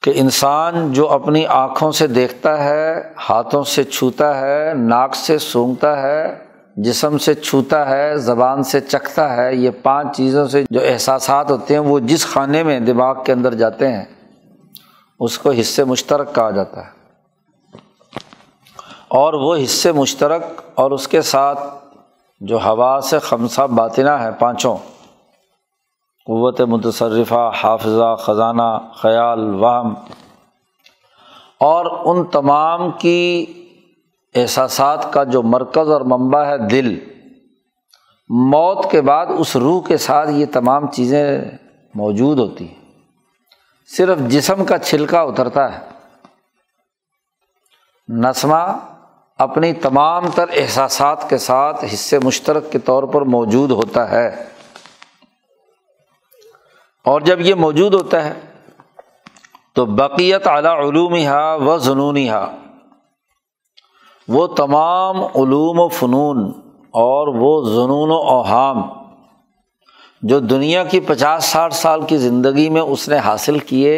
کہ انسان جو اپنی آنکھوں سے دیکھتا ہے، ہاتھوں سے چھوتا ہے، ناک سے سونگھتا ہے، جسم سے چھوتا ہے، زبان سے چکھتا ہے، یہ 5 چیزوں سے جو احساسات ہوتے ہیں وہ جس خانے میں دماغ کے اندر جاتے ہیں اس کو حس مشترک کہا جاتا ہے۔ اور وہ حس مشترک اور اس کے ساتھ جو حواس خمسہ باطنہ ہے 5، قوت متصرفہ، حافظہ، خزانہ، خیال، وہم، اور ان تمام کی احساسات کا جو مرکز اور منبع ہے دل، موت کے بعد اس روح کے ساتھ یہ تمام چیزیں موجود ہوتی ہیں، صرف جسم کا چھلکا اترتا ہے، نسمہ اپنی تمام تر احساسات کے ساتھ حصے مشترک کے طور پر موجود ہوتا ہے، اور جب یہ موجود ہوتا ہے تو بقیت علی علومہا و ظنونہا، وہ تمام علوم و فنون اور وہ ظنون و اوہام جو دنیا کی 50-60 سال کی زندگی میں اس نے حاصل کیے،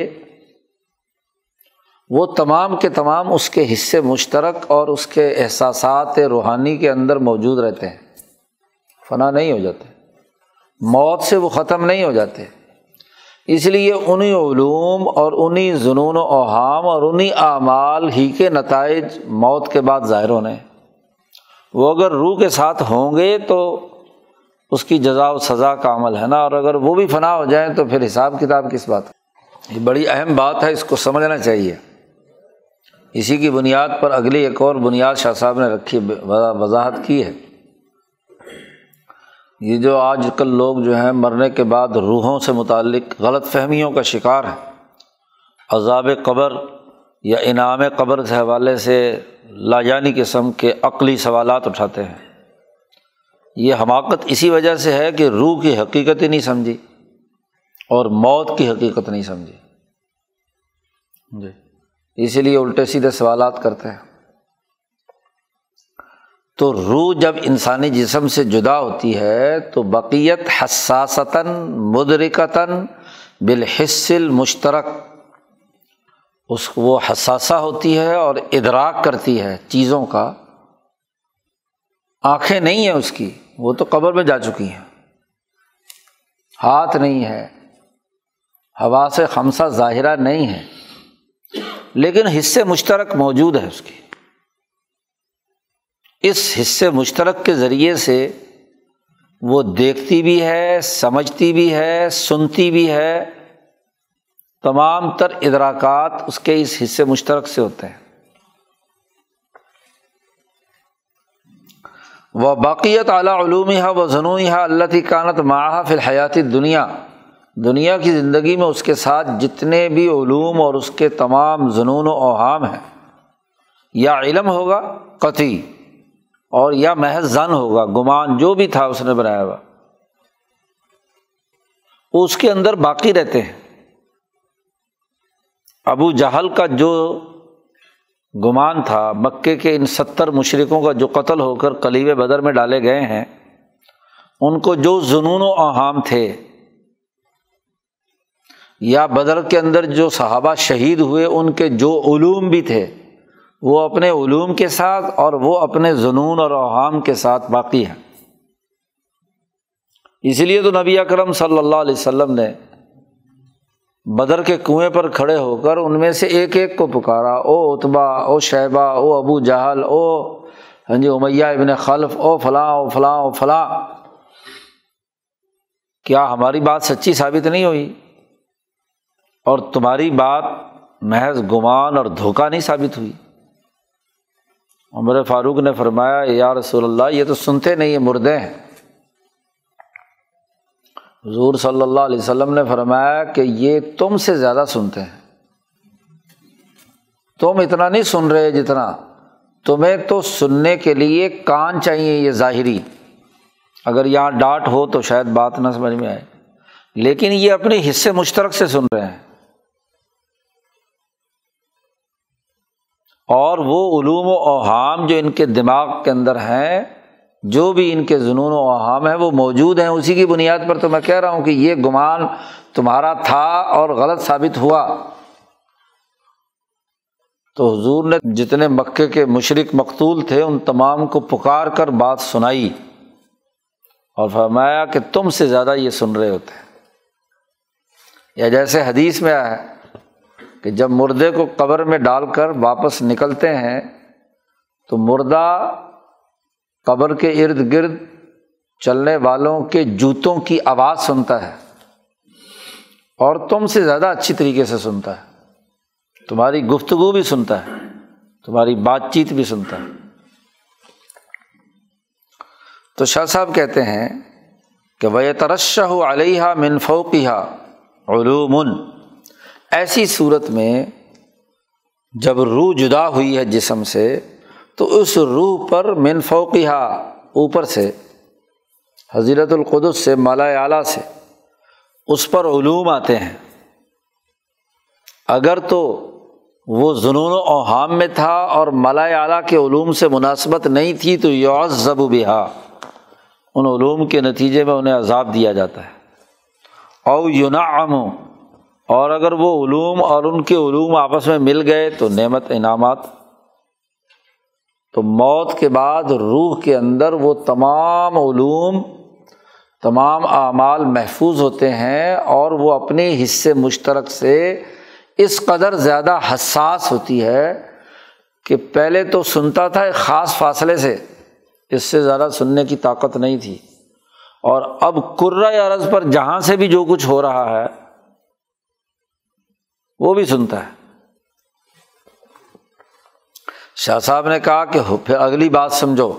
وہ تمام کے تمام اس کے حصے مشترک اور اس کے احساسات روحانی کے اندر موجود رہتے ہیں، فنا نہیں ہو جاتے، موت سے وہ ختم نہیں ہو جاتے۔ اس لیے انہی علوم اور انہی ظنون و اوہام اور انہی اعمال ہی کے نتائج موت کے بعد ظاہر ہونے ہیں۔ وہ اگر روح کے ساتھ ہوں گے تو اس کی جزا و سزا کا عمل ہے نا، اور اگر وہ بھی فنا ہو جائیں تو پھر حساب کتاب کس بات ہے؟ یہ بڑی اہم بات ہے، اس کو سمجھنا چاہیے۔ اسی کی بنیاد پر اگلی ایک اور بنیاد شاہ صاحب نے رکھی، وضاحت کی ہے۔ یہ جو آج کل لوگ جو ہیں مرنے کے بعد روحوں سے متعلق غلط فہمیوں کا شکار ہیں، عذاب قبر یا انعام قبر سے حوالے سے لاجانی قسم کے عقلی سوالات اٹھاتے ہیں، یہ حماقت اسی وجہ سے ہے کہ روح کی حقیقت ہی نہیں سمجھی اور موت کی حقیقت نہیں سمجھی جی، اسی لیے الٹے سیدھے سوالات کرتے ہیں۔ تو روح جب انسانی جسم سے جدا ہوتی ہے تو بقیت حساسۃً مدرکۃً بالحس المشترک، اس کو وہ حساسہ ہوتی ہے اور ادراک کرتی ہے چیزوں کا۔ آنکھیں نہیں ہیں اس کی، وہ تو قبر میں جا چکی ہیں، ہاتھ نہیں ہے، حواس خمسہ ظاہرہ نہیں ہے، لیکن حصے مشترک موجود ہے اس کی۔ اس حصے مشترک کے ذریعے سے وہ دیکھتی بھی ہے، سمجھتی بھی ہے، سنتی بھی ہے، تمام تر ادراکات اس کے اس حصے مشترک سے ہوتے ہیں۔ وبقیت علی علومہا وظنونہا التی کانت معہا فی الحیات الدنیا، دنیا کی زندگی میں اس کے ساتھ جتنے بھی علوم اور اس کے تمام ظنون و اوہام ہیں، یا علم ہوگا قطعی اور یا محض ظن ہوگا، گمان جو بھی تھا اس نے بنایا ہوا، اس کے اندر باقی رہتے ہیں۔ ابو جہل کا جو گمان تھا، مکے کے ان 70 مشرکوں کا جو قتل ہو کر قلیب بدر میں ڈالے گئے ہیں، ان کو جو ظنون و اوہام تھے، یا بدر کے اندر جو صحابہ شہید ہوئے ان کے جو علوم بھی تھے، وہ اپنے علوم کے ساتھ اور وہ اپنے ظنون اور اوہام کے ساتھ باقی ہیں۔ اس لیے تو نبی اکرم صلی اللہ علیہ وسلم نے بدر کے کنویں پر کھڑے ہو کر ان میں سے ایک ایک کو پکارا، او عتبہ، او شیبہ، او ابو جہل، او امیہ ابن خلف، او فلاں او فلاں او فلاں، کیا ہماری بات سچی ثابت نہیں ہوئی اور تمہاری بات محض گمان اور دھوکہ نہیں ثابت ہوئی؟ عمر فاروق نے فرمایا، یا رسول اللہ یہ تو سنتے نہیں، یہ مردے ہیں۔ حضور صلی اللہ علیہ وسلم نے فرمایا کہ یہ تم سے زیادہ سنتے ہیں، تم اتنا نہیں سن رہے جتنا، تمہیں تو سننے کے لیے کان چاہیے یہ ظاہری، اگر یہاں ڈاٹ ہو تو شاید بات نہ سمجھ میں آئے، لیکن یہ اپنے حصے مشترک سے سن رہے ہیں، اور وہ علوم و اوہام جو ان کے دماغ کے اندر ہیں، جو بھی ان کے ظنون و اوہام ہیں وہ موجود ہیں، اسی کی بنیاد پر تو میں کہہ رہا ہوں کہ یہ گمان تمہارا تھا اور غلط ثابت ہوا۔ تو حضور نے جتنے مکے کے مشرک مقتول تھے ان تمام کو پکار کر بات سنائی اور فرمایا کہ تم سے زیادہ یہ سن رہے ہوتے ہیں۔ یا جیسے حدیث میں آیا ہے کہ جب مردے کو قبر میں ڈال کر واپس نکلتے ہیں تو مردہ قبر کے ارد گرد چلنے والوں کے جوتوں کی آواز سنتا ہے اور تم سے زیادہ اچھی طریقے سے سنتا ہے، تمہاری گفتگو بھی سنتا ہے، تمہاری بات چیت بھی سنتا ہے۔ تو شاہ صاحب کہتے ہیں کہ وَيَتَرَشَّحُ عَلَيْهَا مِن فَوْقِهَا عُلُومٌ، ایسی صورت میں جب روح جدا ہوئی ہے جسم سے تو اس روح پر من فوقها، اوپر سے، حضرت القدس سے، مالا اعلیٰ سے اس پر علوم آتے ہیں۔ اگر تو وہ ظنون و اوہام میں تھا اور مالا اعلیٰ کے علوم سے مناسبت نہیں تھی تو یعذب بها، ان علوم کے نتیجے میں انہیں عذاب دیا جاتا ہے۔ او ینعم، اور اگر وہ علوم اور ان کے علوم آپس میں مل گئے تو نعمت انعامات۔ تو موت کے بعد روح کے اندر وہ تمام علوم، تمام اعمال محفوظ ہوتے ہیں اور وہ اپنے حصے مشترک سے اس قدر زیادہ حساس ہوتی ہے کہ پہلے تو سنتا تھا ایک خاص فاصلے سے، اس سے زیادہ سننے کی طاقت نہیں تھی، اور اب کرۂ ارض پر جہاں سے بھی جو کچھ ہو رہا ہے وہ بھی سنتا ہے۔ شاہ صاحب نے کہا کہ پھر اگلی بات سمجھو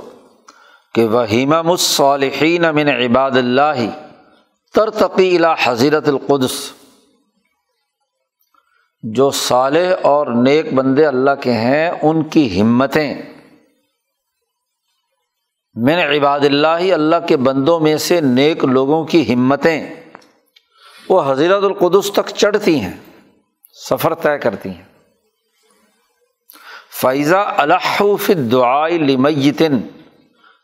کہ وَہِمَمُ الصَّالِحِينَ مِنْ عِبَادِ اللَّهِ تَرْتَقِي إِلَىٰ حَضْرَةِ الْقُدُسِ، جو صالح اور نیک بندے اللہ کے ہیں ان کی ہمتیں، من عباد اللہ، اللہ کے بندوں میں سے نیک لوگوں کی ہمتیں وہ حضرت القدس تک چڑھتی ہیں، سفر طے کرتی ہیں۔ فَإِذَا أَلَحُّوا فِي الدُّعَاءِ لِمَيِّتٍ،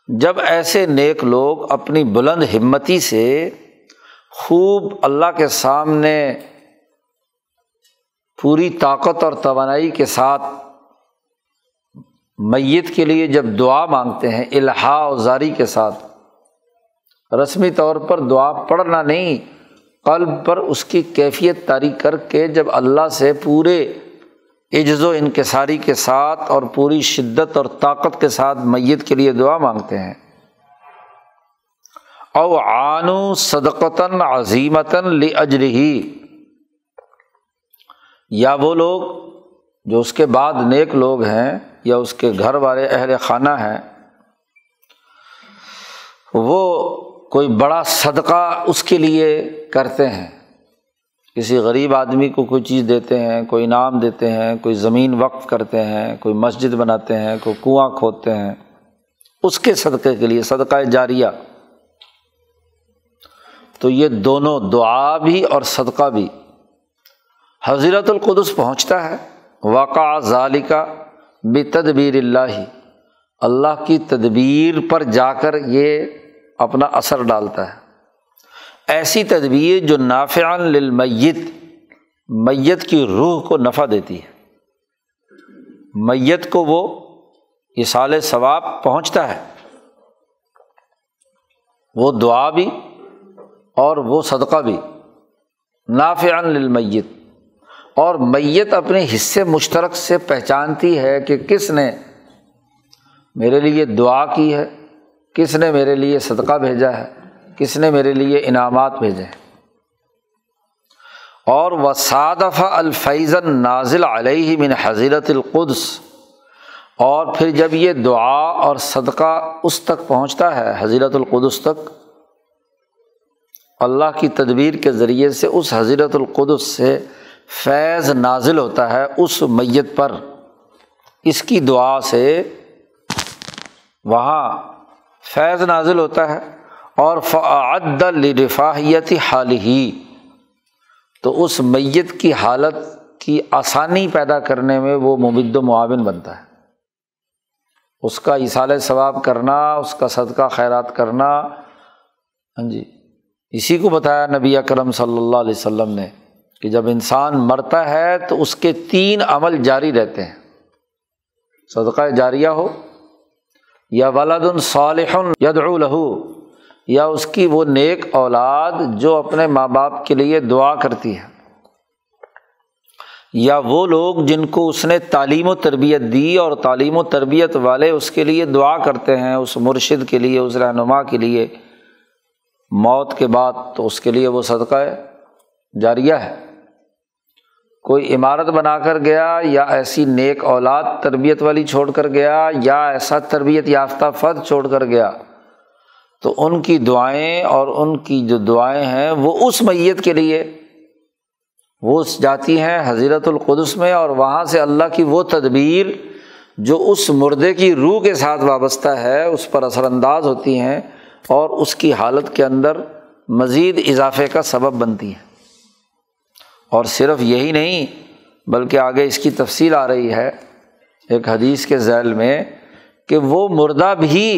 جب ایسے نیک لوگ اپنی بلند ہمتی سے خوب اللہ کے سامنے پوری طاقت اور توانائی کے ساتھ میت کے لیے جب دعا مانگتے ہیں، الحاح و زاری کے ساتھ، رسمی طور پر دعا پڑھنا نہیں، قلب پر اس کی کیفیت طاری کر کے جب اللہ سے پورے عجز و انکساری کے ساتھ اور پوری شدت اور طاقت کے ساتھ میت کے لیے دعا مانگتے ہیں، او عانوا صدقۃ عظیمۃ لاجرہ، یا وہ لوگ جو اس کے بعد نیک لوگ ہیں یا اس کے گھر والے اہل خانہ ہیں، وہ کوئی بڑا صدقہ اس کے لیے کرتے ہیں، کسی غریب آدمی کو کوئی چیز دیتے ہیں، کوئی انعام دیتے ہیں، کوئی زمین وقف کرتے ہیں، کوئی مسجد بناتے ہیں، کوئی کنواں کھودتے ہیں، اس کے صدقے کے لیے، صدقہ جاریہ۔ تو یہ دونوں، دعا بھی اور صدقہ بھی، حضرت القدس پہنچتا ہے۔ وقع ذالک بتدبیر اللہ، اللہ کی تدبیر پر جا کر یہ اپنا اثر ڈالتا ہے، ایسی تدبیر جو نافعا للمیت، میت کی روح کو نفع دیتی ہے، میت کو وہ ایصال ثواب پہنچتا ہے، وہ دعا بھی اور وہ صدقہ بھی، نافعا للمیت، اور میت اپنے حصے مشترک سے پہچانتی ہے کہ کس نے میرے لیے دعا کی ہے، کس نے میرے لیے صدقہ بھیجا ہے، کس نے میرے لیے انعامات بھیجے ہیں۔ اور وصادف الفیض النازل علیہ من حضرت القدس، اور پھر جب یہ دعا اور صدقہ اس تک پہنچتا ہے، حضرت القدس تک، اللہ کی تدبیر کے ذریعے سے اس حضرت القدس سے فیض نازل ہوتا ہے اس میت پر، اس کی دعا سے وہاں فیض نازل ہوتا ہے، اور فأعد لرفاہیت حالہ، تو اس میت کی حالت کی آسانی پیدا کرنے میں وہ ممد و معاون بنتا ہے، اس کا ایصال ثواب کرنا، اس کا صدقہ خیرات کرنا۔ ہاں جی، اسی کو بتایا نبی اکرم صلی اللہ علیہ وسلم نے کہ جب انسان مرتا ہے تو اس کے 3 عمل جاری رہتے ہیں، صدقہ جاریہ ہو، یا ولد صالح یدعو لہ، یا اس کی وہ نیک اولاد جو اپنے ماں باپ کے لیے دعا کرتی ہے، یا وہ لوگ جن کو اس نے تعلیم و تربیت دی اور تعلیم و تربیت والے اس کے لیے دعا کرتے ہیں، اس مرشد کے لیے، اس رہنما کے لیے موت کے بعد، تو اس کے لیے وہ صدقہ جاریہ ہے۔ کوئی عمارت بنا کر گیا، یا ایسی نیک اولاد تربیت والی چھوڑ کر گیا، یا ایسا تربیت یافتہ فرد چھوڑ کر گیا، تو ان کی دعائیں اور ان کی جو دعائیں ہیں وہ اس میت کے لیے وہ جاتی ہیں حضرت القدس میں، اور وہاں سے اللہ کی وہ تدبیر جو اس مردے کی روح کے ساتھ وابستہ ہے اس پر اثر انداز ہوتی ہیں اور اس کی حالت کے اندر مزید اضافے کا سبب بنتی ہیں۔ اور صرف یہی نہیں بلکہ آگے اس کی تفصیل آ رہی ہے ایک حدیث کے ذیل میں کہ وہ مردہ بھی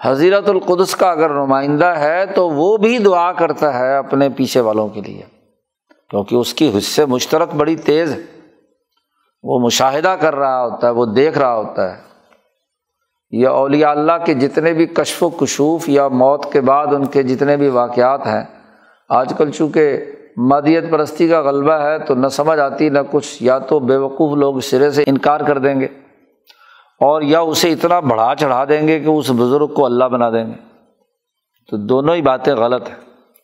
حضرت القدس کا اگر نمائندہ ہے تو وہ بھی دعا کرتا ہے اپنے پیچھے والوں کے لیے، کیونکہ اس کی حس مشترک بڑی تیز ہے، وہ مشاہدہ کر رہا ہوتا ہے، وہ دیکھ رہا ہوتا ہے۔ یہ اولیاء اللہ کے جتنے بھی کشف و کشوف یا موت کے بعد ان کے جتنے بھی واقعات ہیں، آج کل چونکہ مادیت پرستی کا غلبہ ہے تو نہ سمجھ آتی نہ کچھ، یا تو بیوقوف لوگ سرے سے انکار کر دیں گے اور یا اسے اتنا بڑھا چڑھا دیں گے کہ اس بزرگ کو اللہ بنا دیں گے، تو دونوں ہی باتیں غلط ہیں،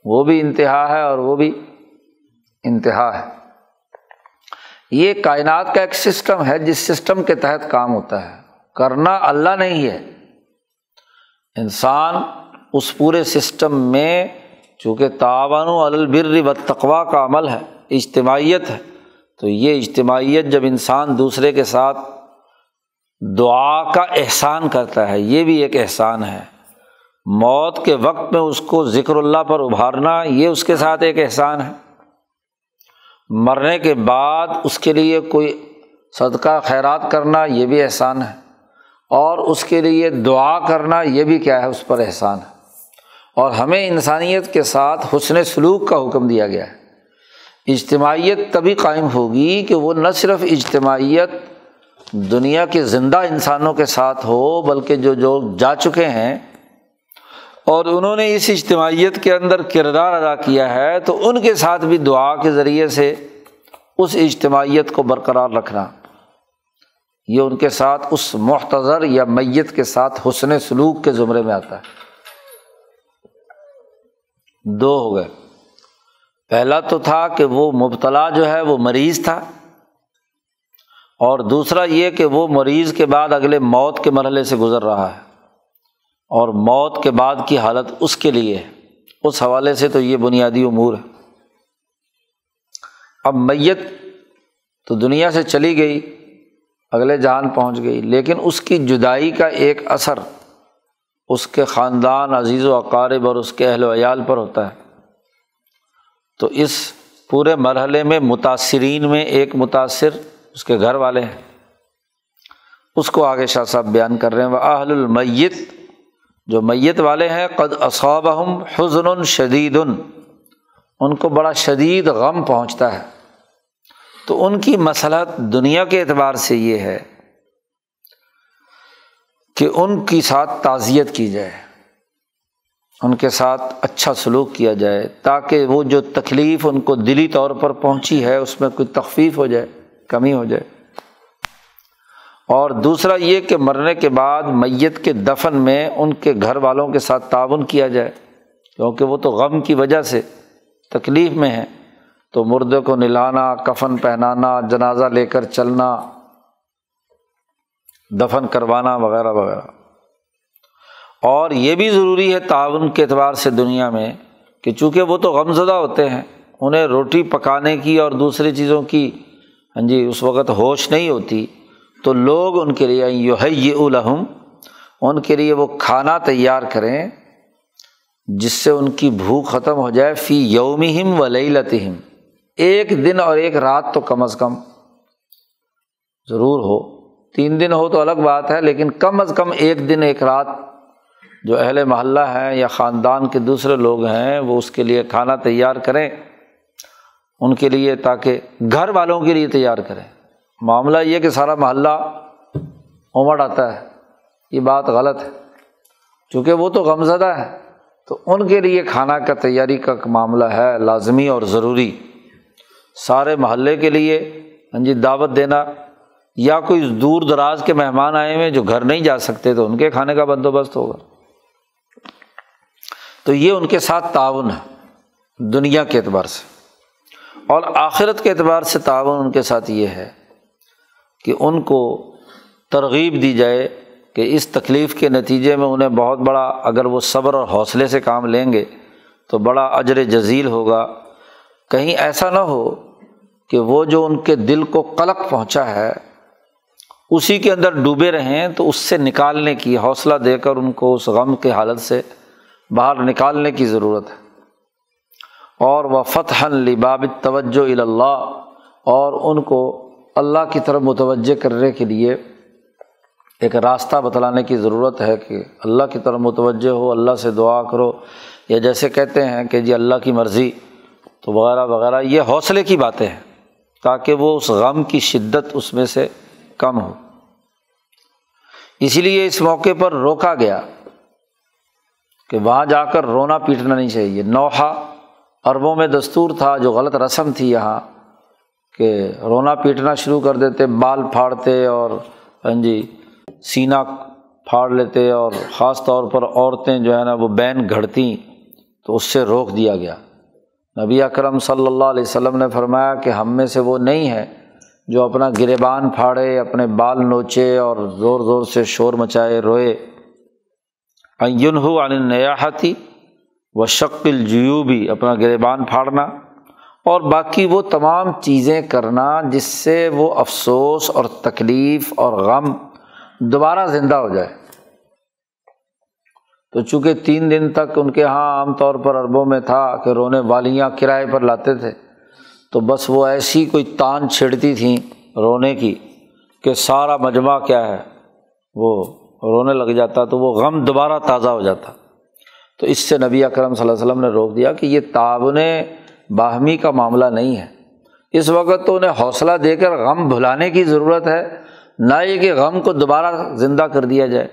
وہ بھی انتہا ہے اور وہ بھی انتہا ہے۔ یہ کائنات کا ایک سسٹم ہے جس سسٹم کے تحت کام ہوتا ہے، کرنا اللہ نہیں ہے، انسان اس پورے سسٹم میں چونکہ تعاونوا علی البر والتقوی کا عمل ہے، اجتماعیت ہے، تو یہ اجتماعیت جب انسان دوسرے کے ساتھ دعا کا احسان کرتا ہے، یہ بھی ایک احسان ہے۔ موت کے وقت میں اس کو ذکر اللہ پر ابھارنا، یہ اس کے ساتھ ایک احسان ہے۔ مرنے کے بعد اس کے لیے کوئی صدقہ خیرات کرنا، یہ بھی احسان ہے، اور اس کے لیے دعا کرنا، یہ بھی کیا ہے، اس پر احسان ہے۔ اور ہمیں انسانیت کے ساتھ حسن سلوک کا حکم دیا گیا ہے۔ اجتماعیت تبھی قائم ہوگی کہ وہ نہ صرف اجتماعیت دنیا کے زندہ انسانوں کے ساتھ ہو، بلکہ جو جا چکے ہیں اور انہوں نے اس اجتماعیت کے اندر کردار ادا کیا ہے، تو ان کے ساتھ بھی دعا کے ذریعے سے اس اجتماعیت کو برقرار رکھنا، یہ ان کے ساتھ اس محتضر یا میت کے ساتھ حسن سلوک کے زمرے میں آتا ہے۔ 2 ہو گئے، پہلا تو تھا کہ وہ مبتلا جو ہے وہ مریض تھا، اور دوسرا یہ کہ وہ مریض کے بعد اگلے موت کے مرحلے سے گزر رہا ہے، اور موت کے بعد کی حالت اس کے لیے ہے۔ اس حوالے سے تو یہ بنیادی امور ہے۔ اب میت تو دنیا سے چلی گئی، اگلے جہان پہنچ گئی، لیکن اس کی جدائی کا ایک اثر اس کے خاندان، عزیز و اقارب اور اس کے اہل و عیال پر ہوتا ہے۔ تو اس پورے مرحلے میں متاثرین میں ایک متاثر اس کے گھر والے ہیں، اس کو آگے شاہ صاحب بیان کر رہے ہیں۔ وَأَهْلُ الْمَيِّتِ، جو میت والے ہیں، قد اصابہم حزن شدید، ان کو بڑا شدید غم پہنچتا ہے۔ تو ان کی مصلحت دنیا کے اعتبار سے یہ ہے کہ ان کی ساتھ تعزیت کی جائے، ان کے ساتھ اچھا سلوک کیا جائے، تاکہ وہ جو تکلیف ان کو دلی طور پر پہنچی ہے اس میں کوئی تخفیف ہو جائے، کمی ہو جائے۔ اور دوسرا یہ کہ مرنے کے بعد میت کے دفن میں ان کے گھر والوں کے ساتھ تعاون کیا جائے، کیونکہ وہ تو غم کی وجہ سے تکلیف میں ہیں، تو مردے کو نہلانا، کفن پہنانا، جنازہ لے کر چلنا، دفن کروانا وغیرہ وغیرہ۔ اور یہ بھی ضروری ہے تعاون کے اعتبار سے دنیا میں کہ چونکہ وہ تو غم زدہ ہوتے ہیں، انہیں روٹی پکانے کی اور دوسری چیزوں کی اس وقت ہوش نہیں ہوتی، تو لوگ ان کے لیے یحیئ لہم، ان کے لیے وہ کھانا تیار کریں جس سے ان کی بھوک ختم ہو جائے، فی یومہم و لیلتہم، ایک دن اور ایک رات تو کم از کم ضرور ہو، 3 دن ہو تو الگ بات ہے، لیکن کم از کم ایک دن ایک رات جو اہل محلہ ہیں یا خاندان کے دوسرے لوگ ہیں وہ اس کے لیے کھانا تیار کریں ان کے لیے، تاکہ گھر والوں کے لیے تیار کریں۔ معاملہ یہ کہ سارا محلہ امڑ آتا ہے، یہ بات غلط ہے، چونکہ وہ تو غمزدہ ہے، تو ان کے لیے کھانا کا تیاری کا معاملہ ہے لازمی اور ضروری۔ سارے محلے کے لیے دعوت دینا، یا کوئی دور دراز کے مہمان آئے ہوئے جو گھر نہیں جا سکتے تو ان کے کھانے کا بندوبست ہوگا۔ تو یہ ان کے ساتھ تعاون ہے دنیا کے اعتبار سے، اور آخرت کے اعتبار سے تعاون ان کے ساتھ یہ ہے کہ ان کو ترغیب دی جائے کہ اس تکلیف کے نتیجے میں انہیں بہت بڑا، اگر وہ صبر اور حوصلے سے کام لیں گے تو بڑا اجر جزیل ہوگا۔ کہیں ایسا نہ ہو کہ وہ جو ان کے دل کو قلق پہنچا ہے اسی کے اندر ڈوبے رہیں، تو اس سے نکالنے کی حوصلہ دے کر ان کو اس غم کی حالت سے باہر نکالنے کی ضرورت ہے۔ اور وفتحا لباب التوجہ الی اللہ، اور ان کو اللہ کی طرف متوجہ کرنے کے لیے ایک راستہ بتلانے کی ضرورت ہے کہ اللہ کی طرف متوجہ ہو، اللہ سے دعا کرو، یا جیسے کہتے ہیں کہ جی اللہ کی مرضی تو وغیرہ وغیرہ، یہ حوصلے کی باتیں ہیں تاکہ وہ اس غم کی شدت اس میں سے کم ہو۔ اسی لیے اس موقع پر روکا گیا کہ وہاں جا کر رونا پیٹنا نہیں چاہیے۔ نوحہ عربوں میں دستور تھا، جو غلط رسم تھی یہاں، کہ رونا پیٹنا شروع کر دیتے، بال پھاڑتے اور سینہ پھاڑ لیتے، اور خاص طور پر عورتیں جو ہے نا وہ بین گھڑتیں، تو اس سے روک دیا گیا۔ نبی اکرم صلی اللہ علیہ وسلم نے فرمایا کہ ہم میں سے وہ نہیں ہے جو اپنا گریبان پھاڑے، اپنے بال نوچے اور زور زور سے شور مچائے، روئے۔ ان ینہوا عن النیاحۃ وشق الجیوب، اپنا گریبان پھاڑنا اور باقی وہ تمام چیزیں کرنا جس سے وہ افسوس اور تکلیف اور غم دوبارہ زندہ ہو جائے۔ تو چونکہ 3 دن تک ان کے ہاں عام طور پر عربوں میں تھا کہ رونے والیاں کرائے پر لاتے تھے، تو بس وہ ایسی کوئی تان چھڑتی تھیں رونے کی کہ سارا مجمع کیا ہے وہ رونے لگ جاتا، تو وہ غم دوبارہ تازہ ہو جاتا۔ تو اس سے نبی اکرم صلی اللہ علیہ وسلم نے روک دیا کہ یہ تعاون باہمی کا معاملہ نہیں ہے۔ اس وقت تو انہیں حوصلہ دے کر غم بھلانے کی ضرورت ہے، نہ یہ کہ غم کو دوبارہ زندہ کر دیا جائے۔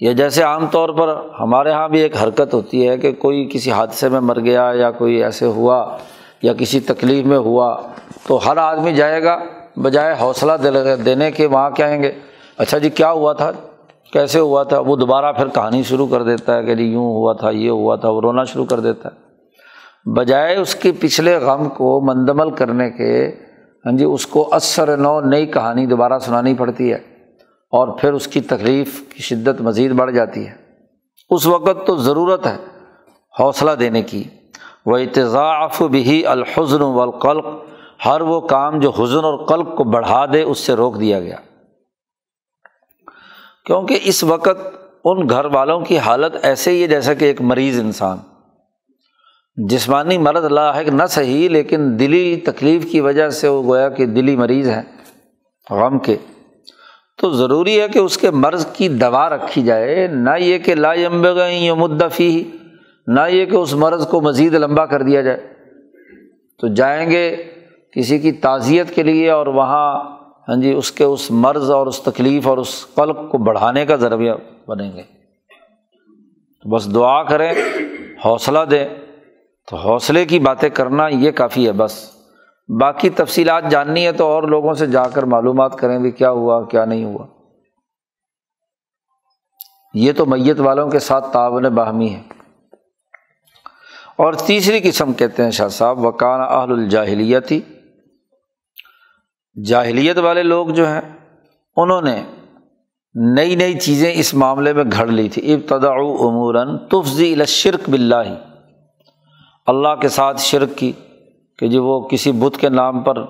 یا جیسے عام طور پر ہمارے ہاں بھی ایک حرکت ہوتی ہے کہ کوئی کسی حادثے میں مر گیا یا کوئی ایسے ہوا یا کسی تکلیف میں ہوا، تو ہر آدمی جائے گا بجائے حوصلہ دینے کے وہاں کہیں گے اچھا جی کیا ہوا تھا، کیسے ہوا تھا، وہ دوبارہ پھر کہانی شروع کر دیتا ہے کہ جی یوں ہوا تھا، یہ ہوا تھا، وہ رونا شروع کر دیتا ہے، بجائے اس کے پچھلے غم کو مندمل کرنے کے اس کو اثر نو نئی کہانی دوبارہ سنانی پڑتی ہے، اور پھر اس کی تکلیف کی شدت مزید بڑھ جاتی ہے۔ اس وقت تو ضرورت ہے حوصلہ دینے کی۔ وَيَتَضَاعَفُ بِهِ الْحُزْنُ وَالْقَلْقُ، ہر وہ کام جو حزن اور قلق کو بڑھا دے اس سے روک دیا گیا، کیونکہ اس وقت ان گھر والوں کی حالت ایسے ہی ہے جیسا کہ ایک مریض انسان، جسمانی مرض لاحق نہ صحیح لیکن دلی تکلیف کی وجہ سے وہ گویا کہ دلی مریض ہے غم کے، تو ضروری ہے کہ اس کے مرض کی دوا رکھی جائے، نہ یہ کہ لا ينبغي ان يمد فيه، نہ یہ کہ اس مرض کو مزید لمبا کر دیا جائے۔ تو جائیں گے کسی کی تعزیت کے لیے اور وہاں اس کے اس مرض اور اس تکلیف اور اس قلق کو بڑھانے کا ذریعہ بنیں گے۔ تو بس دعا کریں، حوصلہ دیں، تو حوصلے کی باتیں کرنا یہ کافی ہے۔ بس باقی تفصیلات جاننی ہے تو اور لوگوں سے جا کر معلومات کریں بھی کیا ہوا کیا نہیں ہوا۔ یہ تو میت والوں کے ساتھ تعاون باہمی ہے۔ اور تیسری قسم کہتے ہیں شاہ صاحب وکان اہل الجاہلیت، جاہلیت والے لوگ جو ہیں انہوں نے نئی نئی چیزیں اس معاملے میں گھڑ لی تھی۔ ابتدعوا امورا تفضی الی الشرک باللہ، اللہ کے ساتھ شرک کی کہ جی وہ کسی بت کے نام پر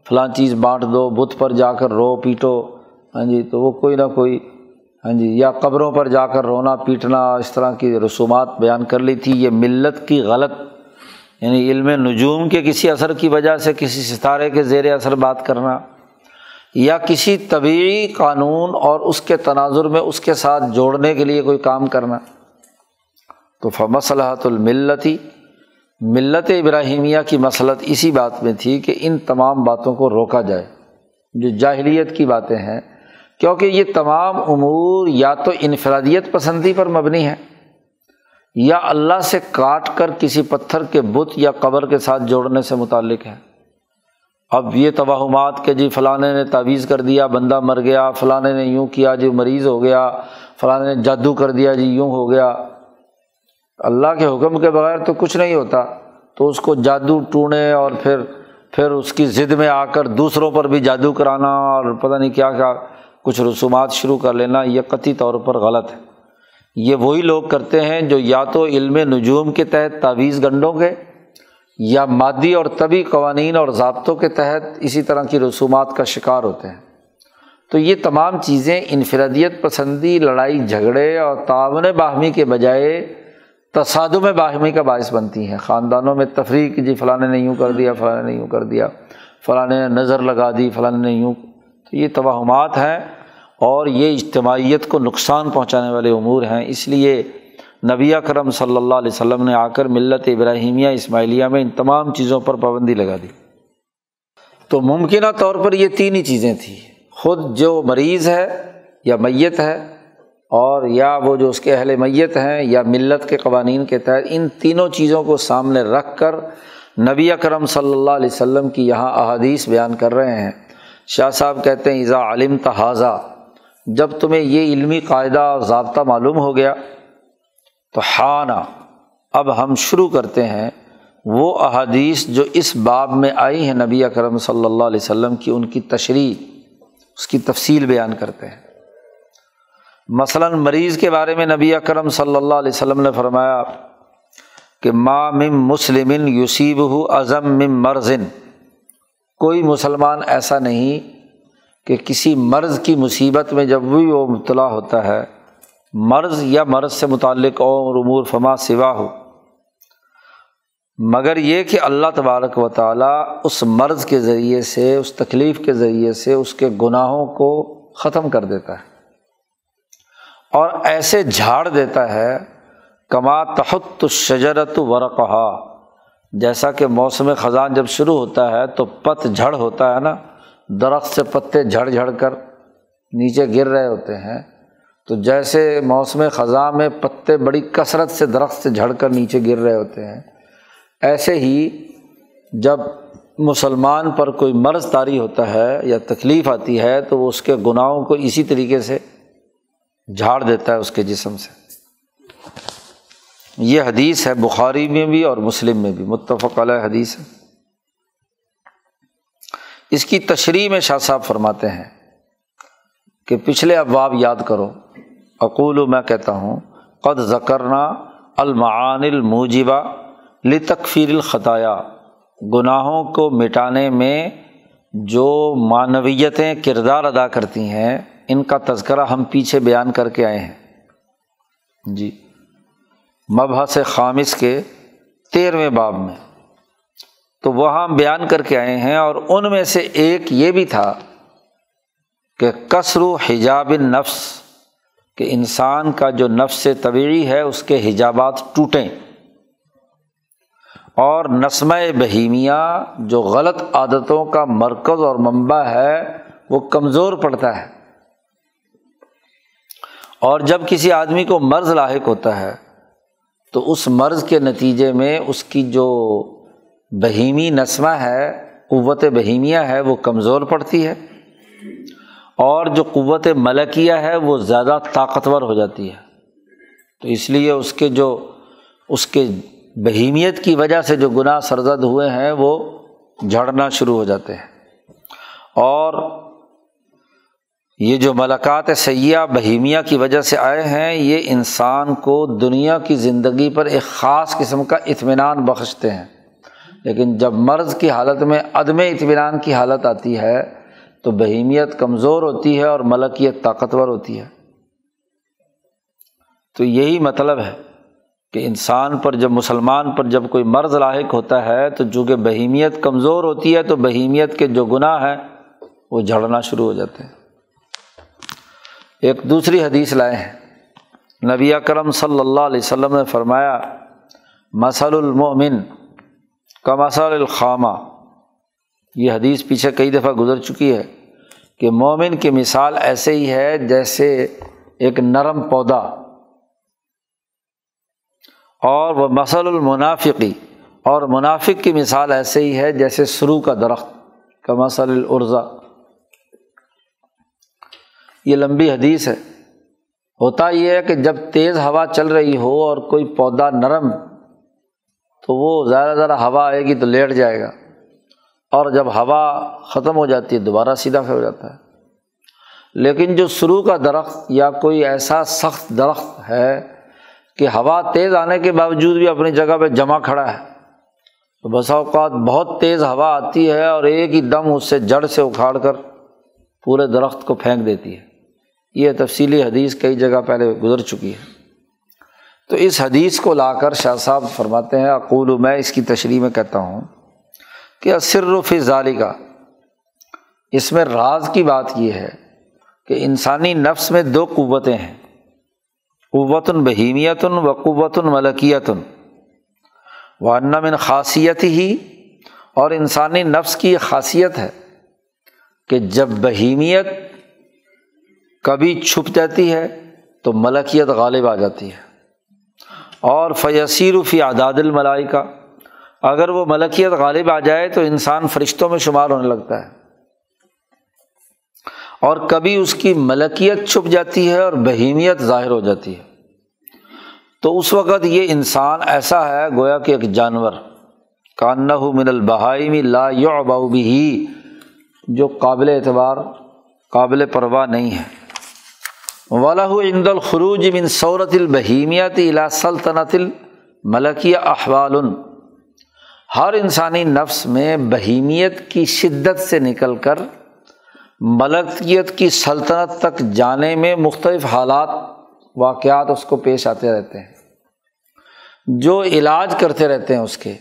فلاں چیز بانٹ دو، بت پر جا کر رو پیٹو، تو وہ کوئی نہ کوئی ہاں جی، یا قبروں پر جا کر رونا پیٹنا، اس طرح کی رسومات بیان کر لی تھی، یہ ملت کی غلط، یعنی علم نجوم کے کسی اثر کی وجہ سے کسی ستارے کے زیر اثر بات کرنا، یا کسی طبیعی قانون اور اس کے تناظر میں اس کے ساتھ جوڑنے کے لیے کوئی کام کرنا۔ تو فمصلحۃ الملتی، ملت ابراہیمیہ کی مصلحت اسی بات میں تھی کہ ان تمام باتوں کو روکا جائے جو جاہلیت کی باتیں ہیں، کیونکہ یہ تمام امور یا تو انفرادیت پسندی پر مبنی ہے یا اللہ سے کاٹ کر کسی پتھر کے بت یا قبر کے ساتھ جوڑنے سے متعلق ہے۔ اب یہ توہمات کہ جی فلانے نے تعویذ کر دیا بندہ مر گیا، فلانے نے یوں کیا جی مریض ہو گیا، فلانے نے جادو کر دیا جی یوں ہو گیا، اللہ کے حکم کے بغیر تو کچھ نہیں ہوتا، تو اس کو جادو ٹونے اور پھر اس کی ضد میں آ کر دوسروں پر بھی جادو کرانا اور پتہ نہیں کیا کیا کچھ رسومات شروع کر لینا، یہ قطعی طور پر غلط ہے۔ یہ وہی لوگ کرتے ہیں جو یا تو علم نجوم کے تحت تعویذ گنڈوں کے یا مادی اور طبعی قوانین اور ضابطوں کے تحت اسی طرح کی رسومات کا شکار ہوتے ہیں۔ تو یہ تمام چیزیں انفرادیت پسندی، لڑائی جھگڑے اور تعاون باہمی کے بجائے تصادم باہمی کا باعث بنتی ہیں۔ خاندانوں میں تفریق، جی فلانے نے یوں کر دیا، فلانے نے یوں کر دیا، فلانے نے نظر لگا دی، فلانے نے یوں، تو یہ توہمات ہیں اور یہ اجتماعیت کو نقصان پہنچانے والے امور ہیں۔ اس لیے نبی اکرم صلی اللہ علیہ وسلم نے آ کر ملت ابراہیمیہ اسماعیلیہ میں ان تمام چیزوں پر پابندی لگا دی۔ تو ممکنہ طور پر یہ تین ہی چیزیں تھیں، خود جو مریض ہے یا میت ہے، اور یا وہ جو اس کے اہل میت ہیں، یا ملت کے قوانین کے تحت، ان تینوں چیزوں کو سامنے رکھ کر نبی اکرم صلی اللہ علیہ وسلم کی یہاں احادیث بیان کر رہے ہیں۔ شاہ صاحب کہتے ہیں اذا علمت ھذا، جب تمہیں یہ علمی قاعدہ اور ضابطہ معلوم ہو گیا تو حانا، اب ہم شروع کرتے ہیں وہ احادیث جو اس باب میں آئی ہیں نبی اکرم صلی اللہ علیہ وسلم کی، ان کی تشریح، اس کی تفصیل بیان کرتے ہیں۔ مثلاً مریض کے بارے میں نبی اکرم صلی اللہ علیہ وسلم نے فرمایا کہ ما من مسلم یصیبہ اعظم من مرض، کوئی مسلمان ایسا نہیں کہ کسی مرض کی مصیبت میں جب بھی وہ مبتلا ہوتا ہے، مرض یا مرض سے متعلق اور امور فما سوا ہو، مگر یہ کہ اللہ تبارک و تعالیٰ اس مرض کے ذریعے سے، اس تکلیف کے ذریعے سے اس کے گناہوں کو ختم کر دیتا ہے اور ایسے جھاڑ دیتا ہے کما تحط الشجرۃ ورقہا، جیسا کہ موسم خزاں جب شروع ہوتا ہے تو پت جھڑ ہوتا ہے نا، درخت سے پتے جھڑ جھڑ کر نیچے گر رہے ہوتے ہیں، تو جیسے موسم خزاں میں پتے بڑی کثرت سے درخت سے جھڑ کر نیچے گر رہے ہوتے ہیں، ایسے ہی جب مسلمان پر کوئی مرض طاری ہوتا ہے یا تکلیف آتی ہے تو وہ اس کے گناہوں کو اسی طریقے سے جھاڑ دیتا ہے اس کے جسم سے۔ یہ حدیث ہے بخاری میں بھی اور مسلم میں بھی، متفق علیہ حدیث ہے۔ اس کی تشریح میں شاہ صاحب فرماتے ہیں کہ پچھلے ابواب یاد کرو، اقول، میں کہتا ہوں، قد ذکرنا المعانی الموجبہ لتکفیر الخطایا، گناہوں کو مٹانے میں جو معنویتیں کردار ادا کرتی ہیں ان کا تذکرہ ہم پیچھے بیان کر کے آئے ہیں جی، مبحث خامس کے 13ویں باب میں، تو وہاں بیان کر کے آئے ہیں، اور ان میں سے ایک یہ بھی تھا کہ کسر حجاب النفس، کہ انسان کا جو نفس طبیعی ہے اس کے حجابات ٹوٹیں، اور نسمہ بہیمیہ جو غلط عادتوں کا مرکز اور منبع ہے وہ کمزور پڑتا ہے، اور جب کسی آدمی کو مرض لاحق ہوتا ہے تو اس مرض کے نتیجے میں اس کی جو بہیمی نسمہ ہے، قوت بہیمیہ ہے، وہ کمزور پڑتی ہے، اور جو قوت ملکیہ ہے وہ زیادہ طاقتور ہو جاتی ہے۔ تو اس لیے اس کے بہیمیت کی وجہ سے جو گناہ سرزد ہوئے ہیں وہ جھڑنا شروع ہو جاتے ہیں، اور یہ جو ملکات سیئہ بہیمیہ کی وجہ سے آئے ہیں یہ انسان کو دنیا کی زندگی پر ایک خاص قسم کا اطمینان بخشتے ہیں، لیکن جب مرض کی حالت میں عدم اطمینان کی حالت آتی ہے تو بہیمیت کمزور ہوتی ہے اور ملکیت طاقتور ہوتی ہے۔ تو یہی مطلب ہے کہ انسان پر جب مسلمان پر جب کوئی مرض لاحق ہوتا ہے تو چونکہ بہیمیت کمزور ہوتی ہے تو بہیمیت کے جو گناہ ہیں وہ جھڑنا شروع ہو جاتے ہیں۔ ایک دوسری حدیث لائے ہیں، نبی اکرم صلی اللہ علیہ وسلم نے فرمایا مثل المؤمن کمثل الخامہ، یہ حدیث پیچھے کئی دفعہ گزر چکی ہے کہ مومن کی مثال ایسے ہی ہے جیسے ایک نرم پودا، اور وہ مثل المنافقی، اور منافق کی مثال ایسے ہی ہے جیسے سرو کا درخت، کمثل الارض۔ یہ لمبی حدیث ہے۔ ہوتا یہ ہے کہ جب تیز ہوا چل رہی ہو اور کوئی پودا نرم، تو وہ ذرا ہوا آئے گی تو لیٹ جائے گا، اور جب ہوا ختم ہو جاتی ہے دوبارہ سیدھا ہو جاتا ہے۔ لیکن جو سرو کا درخت یا کوئی ایسا سخت درخت ہے کہ ہوا تیز آنے کے باوجود بھی اپنی جگہ پہ جمع کھڑا ہے، تو بسا اوقات بہت تیز ہوا آتی ہے اور ایک ہی دم اس سے جڑ سے اکھاڑ کر پورے درخت کو پھینک دیتی ہے۔ یہ تفصیلی حدیث کئی جگہ پہلے گزر چکی ہے۔ تو اس حدیث کو لا کر شاہ صاحب فرماتے ہیں، اقول، میں اس کی تشریح میں کہتا ہوں کہ السر فی ذالک، اس میں راز کی بات یہ ہے کہ انسانی نفس میں دو قوتیں ہیں، قوت بہیمیت و قوت ملکیت، وان من خاصیتہ، اور انسانی نفس کی یہ خاصیت ہے کہ جب بہیمیت کبھی چھپ جاتی ہے تو ملکیت غالب آ جاتی ہے، اور فیسیر فی اعداد الملائکہ، اگر وہ ملکیت غالب آ جائے تو انسان فرشتوں میں شمار ہونے لگتا ہے، اور کبھی اس کی ملکیت چھپ جاتی ہے اور بہیمیت ظاہر ہو جاتی ہے، تو اس وقت یہ انسان ایسا ہے گویا کہ ایک جانور، کانہ من البہائم لا یعبأ بہ، جو قابل اعتبار قابل پرواہ نہیں ہے۔ وَلَهُ عِنْدَ الْخُرُوجِ مِنْ صَوْرَةِ الْبَهِیمِیَّةِ إِلَىٰ سَلْطَنَةِ الْمَلَکِیَّةِ احوال، ہر انسانی نفس میں بہیمیت کی شدت سے نکل کر ملکیت کی سلطنت تک جانے میں مختلف حالات واقعات اس کو پیش آتے رہتے ہیں، جو علاج کرتے رہتے ہیں اس کے،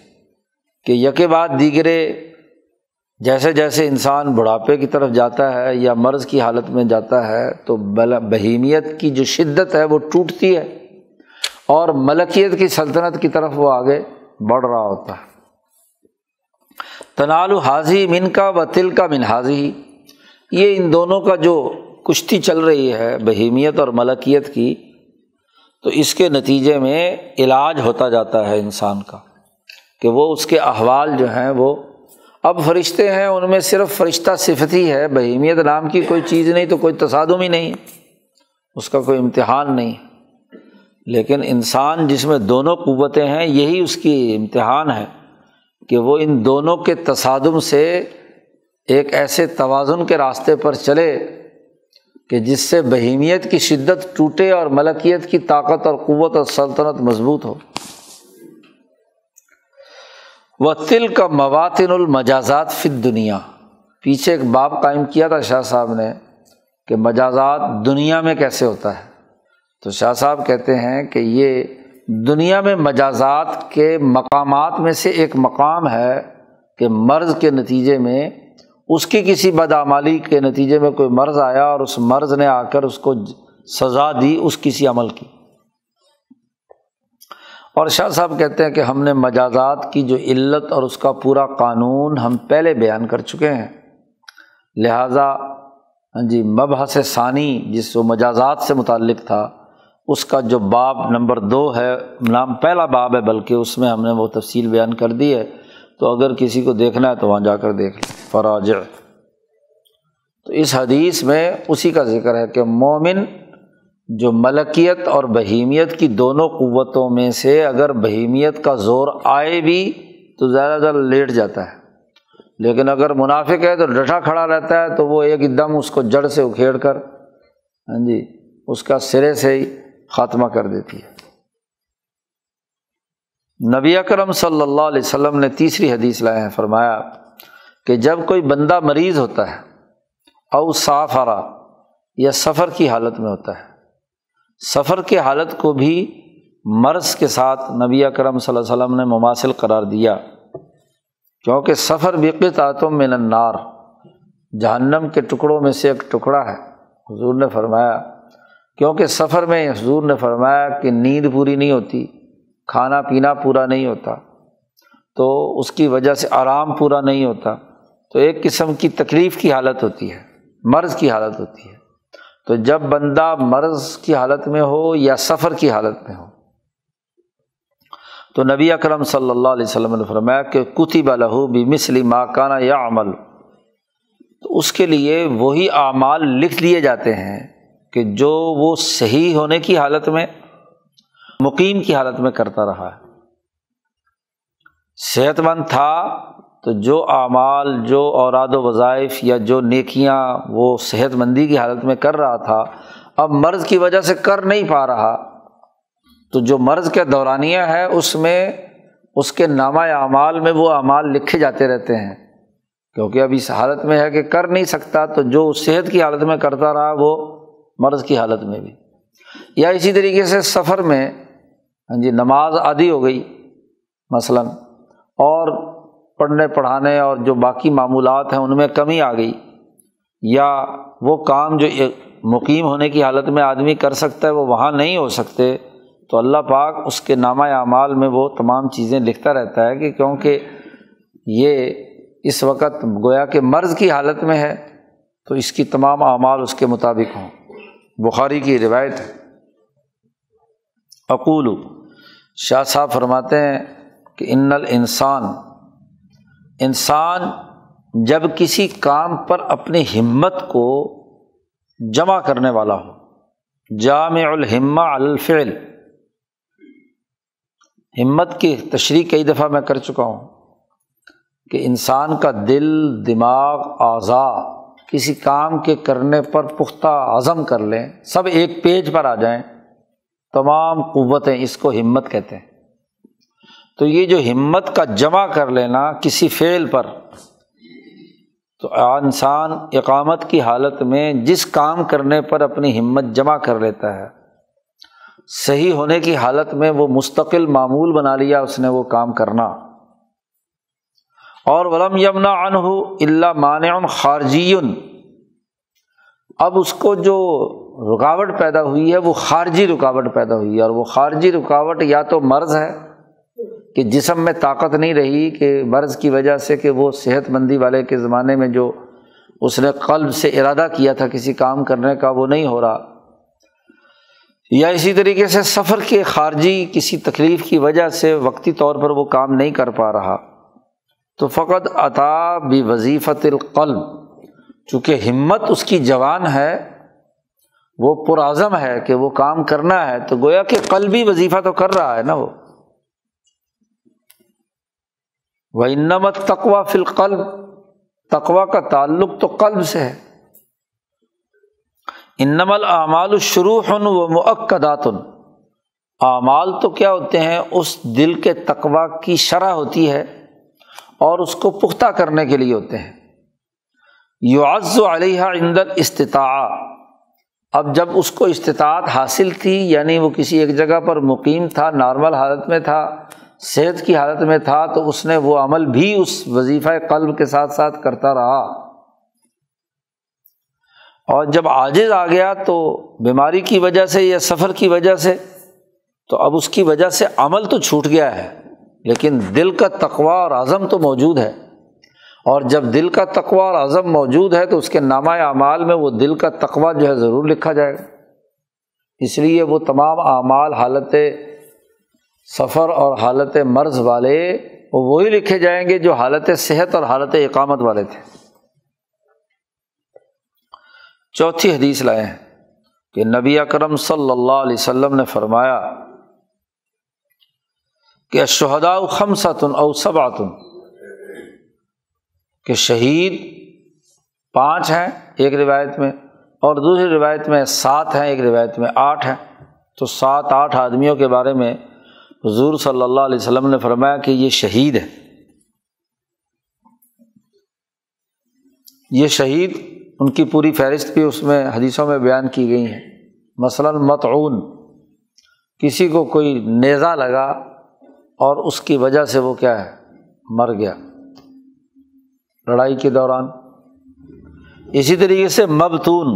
کہ یکے بعد دیگرے، جیسے جیسے انسان بڑھاپے کی طرف جاتا ہے یا مرض کی حالت میں جاتا ہے تو بہیمیت کی جو شدت ہے وہ ٹوٹتی ہے اور ملکیت کی سلطنت کی طرف وہ آگے بڑھ رہا ہوتا ہے۔ تنال حاضی من کا و تل کا من حاضی، یہ ان دونوں کا جو کشتی چل رہی ہے بہیمیت اور ملکیت کی، تو اس کے نتیجے میں علاج ہوتا جاتا ہے انسان کا، کہ وہ اس کے احوال جو ہیں وہ، اب فرشتے ہیں ان میں صرف فرشتہ صفت ہی ہے، بہیمیت نام کی کوئی چیز نہیں، تو کوئی تصادم ہی نہیں، اس کا کوئی امتحان نہیں، لیکن انسان جس میں دونوں قوتیں ہیں یہی اس کی امتحان ہے کہ وہ ان دونوں کے تصادم سے ایک ایسے توازن کے راستے پر چلے کہ جس سے بہیمیت کی شدت ٹوٹے اور ملکیت کی طاقت اور قوت اور سلطنت مضبوط ہو۔ وَتِلْكَ مَوَاطِنُ الْمَجَازَاتِ فِي الدُّنْيَا، پیچھے ایک باب قائم کیا تھا شاہ صاحب نے کہ مجازات دنیا میں کیسے ہوتا ہے، تو شاہ صاحب کہتے ہیں کہ یہ دنیا میں مجازات کے مقامات میں سے ایک مقام ہے کہ مرض کے نتیجے میں، اس کی کسی بدعمالی کے نتیجے میں کوئی مرض آیا اور اس مرض نے آ کر اس کو سزا دی اس کسی عمل کی، اور شاہ صاحب کہتے ہیں کہ ہم نے مجازات کی جو علت اور اس کا پورا قانون ہم پہلے بیان کر چکے ہیں، لہٰذا مبحث ثانی جس وہ مجازات سے متعلق تھا اس کا جو باب نمبر 2 ہے، نام پہلا باب ہے بلکہ، اس میں ہم نے وہ تفصیل بیان کر دی ہے، تو اگر کسی کو دیکھنا ہے تو وہاں جا کر دیکھ لیں، فراجع۔ تو اس حدیث میں اسی کا ذکر ہے کہ مومن جو ملکیت اور بہیمیت کی دونوں قوتوں میں سے اگر بہیمیت کا زور آئے بھی تو زیادہ زیادہ لیٹ جاتا ہے، لیکن اگر منافق ہے تو ڈٹا کھڑا رہتا ہے، تو وہ ایک دم اس کو جڑ سے اکھیڑ کر اس کا سرے سے ہی خاتمہ کر دیتی ہے۔ نبی اکرم صلی اللہ علیہ وسلم نے تیسری حدیث لائے ہیں، فرمایا کہ جب کوئی بندہ مریض ہوتا ہے، او سافرا، یا سفر کی حالت میں ہوتا ہے، سفر کے حالت کو بھی مرض کے ساتھ نبی اکرم صلی اللہ علیہ وسلم نے مماثل قرار دیا، کیونکہ سفر بقطعۃ من النار، جہنم کے ٹکڑوں میں سے ایک ٹکڑا ہے۔ حضور نے فرمایا، کیونکہ سفر میں حضور نے فرمایا کہ نیند پوری نہیں ہوتی، کھانا پینا پورا نہیں ہوتا، تو اس کی وجہ سے آرام پورا نہیں ہوتا، تو ایک قسم کی تکلیف کی حالت ہوتی ہے، مرض کی حالت ہوتی ہے۔ تو جب بندہ مرض کی حالت میں ہو یا سفر کی حالت میں ہو، تو نبی اکرم صلی اللہ علیہ وسلم نے فرمایا کہ کتب لہ بمثل ما کان یعمل، تو اس کے لیے وہی اعمال لکھ لیے جاتے ہیں کہ جو وہ صحیح ہونے کی حالت میں، مقیم کی حالت میں کرتا رہا ہے۔ صحت مند تھا تو جو اعمال، جو اوراد و وظائف یا جو نیکیاں وہ صحت مندی کی حالت میں کر رہا تھا، اب مرض کی وجہ سے کر نہیں پا رہا، تو جو مرض کے دورانیہ ہے اس میں اس کے نامہ اعمال میں وہ اعمال لکھے جاتے رہتے ہیں، کیونکہ اب اس حالت میں ہے کہ کر نہیں سکتا، تو جو صحت کی حالت میں کرتا رہا وہ مرض کی حالت میں بھی۔ یا اسی طریقے سے سفر میں نماز عادی ہو گئی مثلاً، اور پڑھنے پڑھانے اور جو باقی معمولات ہیں ان میں کمی آ گئی، یا وہ کام جو مقیم ہونے کی حالت میں آدمی کر سکتا ہے وہ وہاں نہیں ہو سکتے، تو اللہ پاک اس کے نامہ اعمال میں وہ تمام چیزیں لکھتا رہتا ہے کہ کیونکہ یہ اس وقت گویا کہ مرض کی حالت میں ہے تو اس کی تمام اعمال اس کے مطابق ہوں۔ بخاری کی روایت ہے۔ اقول، شاہ صاحب فرماتے ہیں کہ ان انسان جب کسی کام پر اپنی ہمت کو جمع کرنے والا ہو، جامع الہمہ علی الفعل، ہمت کی تشریح کئی دفعہ میں کر چکا ہوں کہ انسان کا دل، دماغ، اعضاء کسی کام کے کرنے پر پختہ عزم کر لیں، سب ایک پیج پر آ جائیں، تمام قوتیں، اس کو ہمت کہتے ہیں۔ تو یہ جو ہمت کا جمع کر لینا کسی فعل پر، تو انسان اقامت کی حالت میں جس کام کرنے پر اپنی ہمت جمع کر لیتا ہے، صحیح ہونے کی حالت میں وہ مستقل معمول بنا لیا اس نے وہ کام کرنا۔ اور ولم یمنع عنہ الا مانع خارجی، اب اس کو جو رکاوٹ پیدا ہوئی ہے وہ خارجی رکاوٹ پیدا ہوئی ہے، اور وہ خارجی رکاوٹ یا تو مرض ہے کہ جسم میں طاقت نہیں رہی، کہ مرض کی وجہ سے کہ وہ صحت مندی والے کے زمانے میں جو اس نے قلب سے ارادہ کیا تھا کسی کام کرنے کا وہ نہیں ہو رہا، یا اسی طریقے سے سفر کے خارجی کسی تکلیف کی وجہ سے وقتی طور پر وہ کام نہیں کر پا رہا، تو فقط عطا بوظیفۃ القلب، چونکہ ہمت اس کی جوان ہے، وہ پرعزم ہے کہ وہ کام کرنا ہے، تو گویا کہ قلبی وظیفہ تو کر رہا ہے نا وہ۔ وَإِنَّمَا التَّقْوَى فِي الْقَلْبِ، تقویٰ کا تعلق تو قلب سے ہے۔ انما الاعمال شروح و مؤکدات، اعمال تو کیا ہوتے ہیں، اس دل کے تقویٰ کی شرح ہوتی ہے اور اس کو پختہ کرنے کے لیے ہوتے ہیں۔ یعز علیہا عند الاستطاعہ، اب جب اس کو استطاعت حاصل تھی، یعنی وہ کسی ایک جگہ پر مقیم تھا، نارمل حالت میں تھا، صحت کی حالت میں تھا، تو اس نے وہ عمل بھی اس وظیفہ قلب کے ساتھ ساتھ کرتا رہا، اور جب عاجز آ گیا تو بیماری کی وجہ سے یا سفر کی وجہ سے، تو اب اس کی وجہ سے عمل تو چھوٹ گیا ہے، لیکن دل کا تقویٰ اور عزم تو موجود ہے، اور جب دل کا تقویٰ اور عزم موجود ہے تو اس کے نامہ اعمال میں وہ دل کا تقویٰ جو ہے ضرور لکھا جائے گا۔ اس لیے وہ تمام اعمال حالت سفر اور حالت مرض والے وہ وہی لکھے جائیں گے جو حالت صحت اور حالت اقامت والے تھے۔ چوتھی حدیث لائے ہیں کہ نبی اکرم صلی اللہ علیہ وسلم نے فرمایا کہ الشہداء خمسۃ او سبعۃ، کہ شہید 5 ہیں ایک روایت میں، اور دوسری روایت میں 7 ہیں، ایک روایت میں 8 ہیں، تو 7-8 آدمیوں کے بارے میں حضور صلی اللہ علیہ وسلم نے فرمایا کہ یہ شہید ہے۔ یہ شہید، ان کی پوری فہرست بھی اس میں حدیثوں میں بیان کی گئی ہیں۔ مثلاً مطعون، کسی کو کوئی نیزہ لگا اور اس کی وجہ سے وہ کیا ہے، مر گیا لڑائی کے دوران۔ اسی طریقے سے مبتون،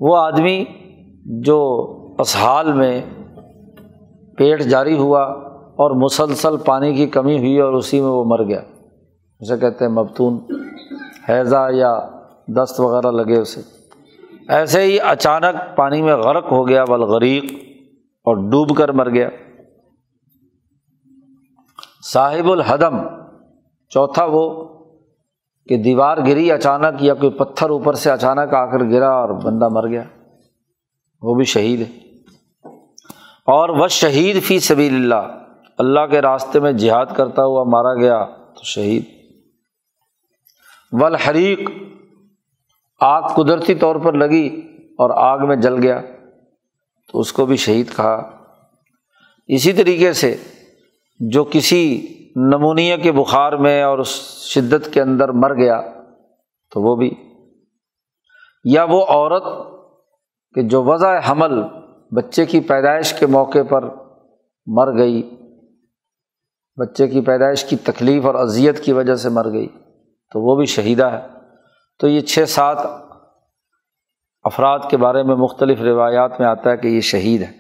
وہ آدمی جو اسحال میں پیٹ جاری ہوا اور مسلسل پانی کی کمی ہوئی اور اسی میں وہ مر گیا، اسے کہتے ہیں مبتون، ہیضہ یا دست وغیرہ لگے اسے۔ ایسے ہی اچانک پانی میں غرق ہو گیا، والغریق، اور ڈوب کر مر گیا۔ صاحب الحدم، چوتھا وہ کہ دیوار گری اچانک یا کوئی پتھر اوپر سے اچانک آ کر گرا اور بندہ مر گیا، وہ بھی شہید ہے۔ اور وہ شہید فی سبیل اللہ، اللہ کے راستے میں جہاد کرتا ہوا مارا گیا تو شہید۔ والحریق، آگ قدرتی طور پر لگی اور آگ میں جل گیا تو اس کو بھی شہید کہا۔ اسی طریقے سے جو کسی نمونیا کے بخار میں اور اس شدت کے اندر مر گیا تو وہ بھی، یا وہ عورت کہ جو وضع حمل، بچے کی پیدائش کے موقع پر مر گئی، بچے کی پیدائش کی تکلیف اور اذیت کی وجہ سے مر گئی تو وہ بھی شہیدہ ہے۔ تو یہ 6-7 افراد کے بارے میں مختلف روایات میں آتا ہے کہ یہ شہید ہے۔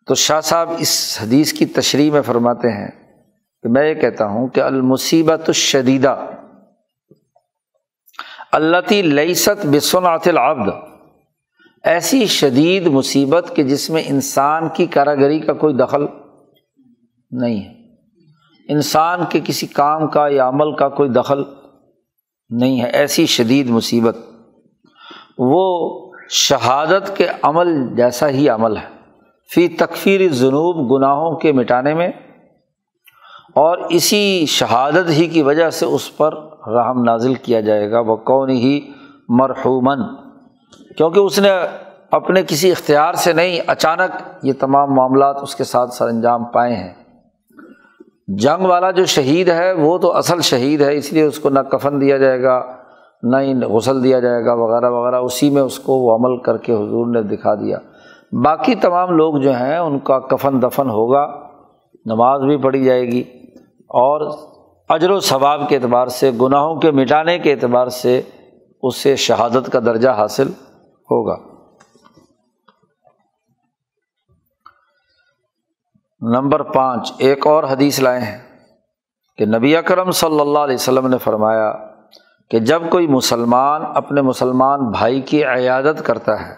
تو شاہ صاحب اس حدیث کی تشریح میں فرماتے ہیں کہ میں یہ کہتا ہوں کہ المصیبۃ الشدیدہ التی لیست بصنعۃ العبد، ایسی شدید مصیبت کہ جس میں انسان کی کاراگری کا کوئی دخل نہیں ہے، انسان کے کسی کام کا یا عمل کا کوئی دخل نہیں ہے، ایسی شدید مصیبت، وہ شہادت کے عمل جیسا ہی عمل ہے، فی تکفیر الذنوب، گناہوں کے مٹانے میں، اور اسی شہادت ہی کی وجہ سے اس پر رحم نازل کیا جائے گا، وکونہ مرحوماً، کیونکہ اس نے اپنے کسی اختیار سے نہیں، اچانک یہ تمام معاملات اس کے ساتھ سر انجام پائے ہیں۔ جنگ والا جو شہید ہے وہ تو اصل شہید ہے، اس لیے اس کو نہ کفن دیا جائے گا، نہ ہی غسل دیا جائے گا وغیرہ وغیرہ، اسی میں اس کو وہ عمل کر کے حضور نے دکھا دیا۔ باقی تمام لوگ جو ہیں ان کا کفن دفن ہوگا، نماز بھی پڑھی جائے گی، اور اجر و ثواب کے اعتبار سے، گناہوں کے مٹانے کے اعتبار سے اسے شہادت کا درجہ حاصل ہوگا۔ نمبر 5، ایک اور حدیث لائے ہیں کہ نبی اکرم صلی اللہ علیہ وسلم نے فرمایا کہ جب کوئی مسلمان اپنے مسلمان بھائی کی عیادت کرتا ہے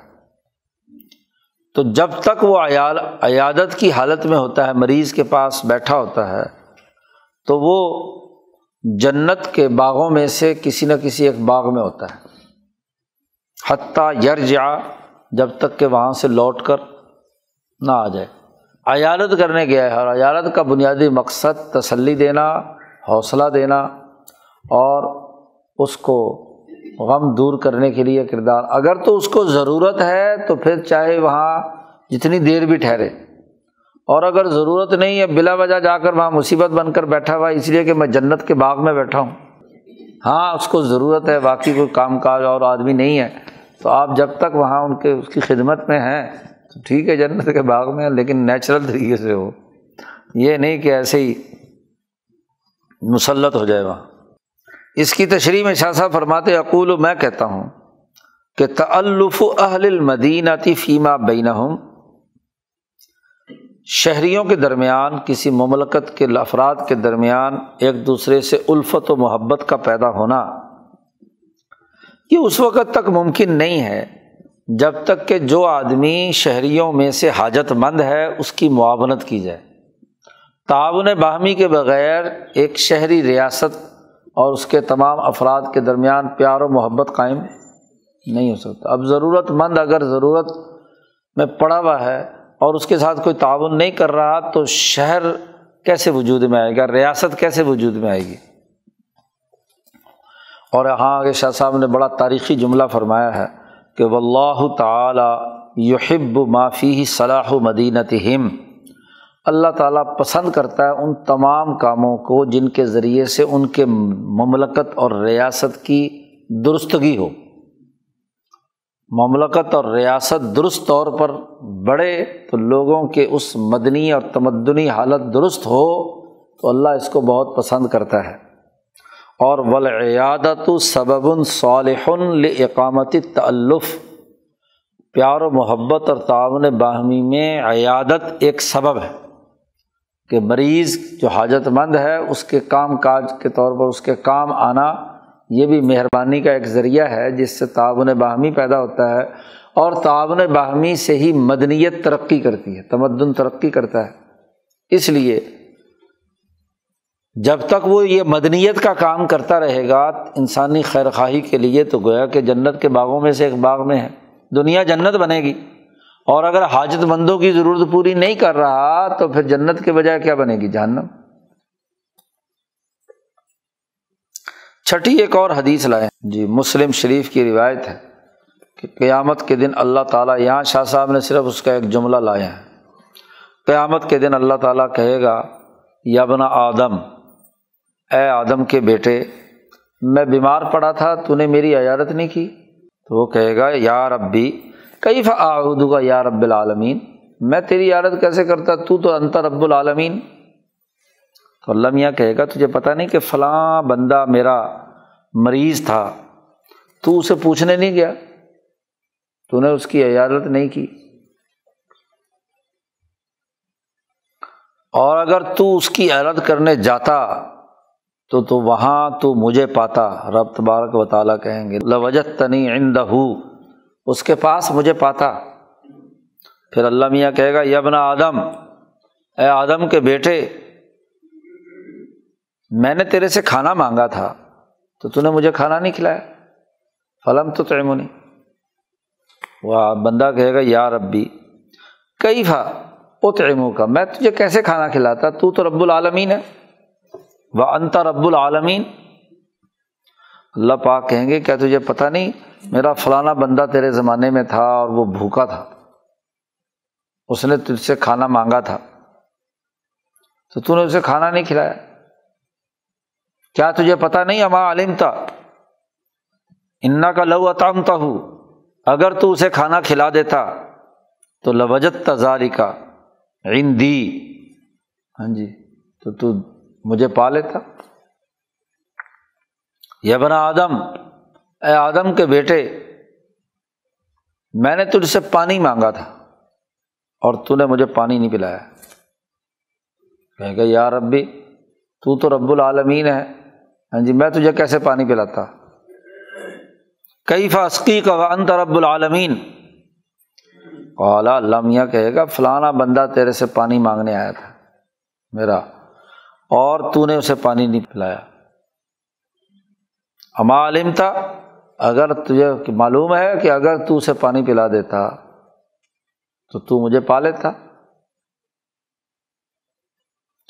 تو جب تک وہ عیادت کی حالت میں ہوتا ہے، مریض کے پاس بیٹھا ہوتا ہے، تو وہ جنت کے باغوں میں سے کسی نہ کسی ایک باغ میں ہوتا ہے، حتیٰ یرجع، جب تک کہ وہاں سے لوٹ کر نہ آ جائے۔ عیادت کرنے گیا ہے، اور عیادت کا بنیادی مقصد تسلی دینا، حوصلہ دینا، اور اس کو غم دور کرنے کے لیے کردار۔ اگر تو اس کو ضرورت ہے تو پھر چاہے وہاں جتنی دیر بھی ٹھہرے، اور اگر ضرورت نہیں ہے، بلا وجہ جا کر وہاں مصیبت بن کر بیٹھا ہوا اس لیے کہ میں جنت کے باغ میں بیٹھا ہوں، ہاں اس کو ضرورت ہے، باقی کوئی کام کاج اور آدمی نہیں ہے، تو آپ جب تک وہاں اس کی خدمت میں ہیں تو ٹھیک ہے، جنت کے باغ میں، لیکن نیچرل طریقے سے ہو، یہ نہیں کہ ایسے ہی مسلط ہو جائے وہاں۔ اس کی تشریح میں شاہ صاحب فرماتے، اقول، میں کہتا ہوں کہ تألف اہل المدینہ فیما بینہم، شہریوں کے درمیان، کسی مملکت کے افراد کے درمیان ایک دوسرے سے الفت و محبت کا پیدا ہونا، یہ اس وقت تک ممکن نہیں ہے جب تک کہ جو آدمی شہریوں میں سے حاجت مند ہے اس کی معاونت کی جائے۔ تعاون باہمی کے بغیر ایک شہری ریاست اور اس کے تمام افراد کے درمیان پیار و محبت قائم نہیں ہو سکتا۔ اب ضرورت مند اگر ضرورت میں پڑا ہوا ہے اور اس کے ساتھ کوئی تعاون نہیں کر رہا تو شہر کیسے وجود میں آئے گا، ریاست کیسے وجود میں آئے گی؟ اور یہاں آگے شاہ صاحب نے بڑا تاریخی جملہ فرمایا ہے کہ واللہ تعالی یحب ما فیہ صلاح مدینتہم، اللہ تعالیٰ پسند کرتا ہے ان تمام کاموں کو جن کے ذریعے سے ان کے مملکت اور ریاست کی درستگی ہو۔ مملکت اور ریاست درست طور پر بڑھے تو لوگوں کے اس مدنی اور تمدنی حالت درست ہو تو اللہ اس کو بہت پسند کرتا ہے۔ اور والعیادۃ سبب صالح لاقامت التألف، پیار و محبت اور تعاون باہمی میں عیادت ایک سبب ہے کہ مریض جو حاجت مند ہے اس کے کام کاج کے طور پر اس کے کام آنا، یہ بھی مہربانی کا ایک ذریعہ ہے جس سے تعاون باہمی پیدا ہوتا ہے، اور تعاون باہمی سے ہی مدنیت ترقی کرتی ہے، تمدن ترقی کرتا ہے۔ اس لیے جب تک وہ یہ مدنیت کا کام کرتا رہے گا انسانی خیر خواہی کے لیے، تو گویا کہ جنت کے باغوں میں سے ایک باغ میں ہے، دنیا جنت بنے گی۔ اور اگر حاجت مندوں کی ضرورت پوری نہیں کر رہا تو پھر جنت کے بجائے کیا بنے گی؟ جہنم۔ چھٹی ایک اور حدیث لائے جی، مسلم شریف کی روایت ہے کہ قیامت کے دن اللہ تعالیٰ، یہاں شاہ صاحب نے صرف اس کا ایک جملہ لایا ہے، قیامت کے دن اللہ تعالیٰ کہے گا یا ابن آدم، اے آدم کے بیٹے، میں بیمار پڑا تھا، تو نے میری عیادت نہیں کی؟ تو وہ کہے گا یا ربی کیف اعودک یا رب العالمین، میں تیری عیادت کیسے کرتا، تو انت رب العالمین۔ تو اللہ میاں کہے گا تجھے پتہ نہیں کہ فلاں بندہ میرا مریض تھا، تو اسے پوچھنے نہیں گیا، تو نے اس کی عیادت نہیں کی، اور اگر تو اس کی عیادت کرنے جاتا تو وہاں تو مجھے پاتا، رب تبارک و تعالیٰ کہیں گے لوجدتنی عندہ، اس کے پاس مجھے پاتا۔ پھر اللہ میاں کہے گا یا ابن آدم، اے آدم کے بیٹے، میں نے تیرے سے کھانا مانگا تھا تو نے مجھے کھانا نہیں کھلایا، فلم تطعمنی۔ وہ بندہ کہے گا یا ربی کیف اطعمک، میں تجھے کیسے کھانا کھلاتا، تو رب العالمین ہے، وانت رب العالمین۔ اللہ پاک کہیں گے کیا تجھے پتہ نہیں میرا فلانا بندہ تیرے زمانے میں تھا اور وہ بھوکا تھا، اس نے تجھ سے کھانا مانگا تھا تو نے اسے کھانا نہیں کھلایا، کیا تجھے پتہ نہیں اما علمت انک لو اطعمتہ، اگر تو اسے کھانا کھلا دیتا تو لوجدت ذالک عندی، ہاں جی، تو مجھے پا لیتا۔ یا ابن آدم، اے آدم کے بیٹے، میں نے تجھ سے پانی مانگا تھا اور تو نے مجھے پانی نہیں پلایا، کہے گا یا ربی تو رب العالمین ہے، ہاں جی، میں تجھے کیسے پانی پلاتا، کیف اسقیک وانت رب العالمین۔ قال، اللہ میاں کہے گا فلانا بندہ تیرے سے پانی مانگنے آیا تھا میرا، اور تو نے اسے پانی نہیں پلایا۔ اما علمت، اگر تجھے معلوم ہے کہ اگر تو اسے پانی پلا دیتا تو مجھے پا لیتا۔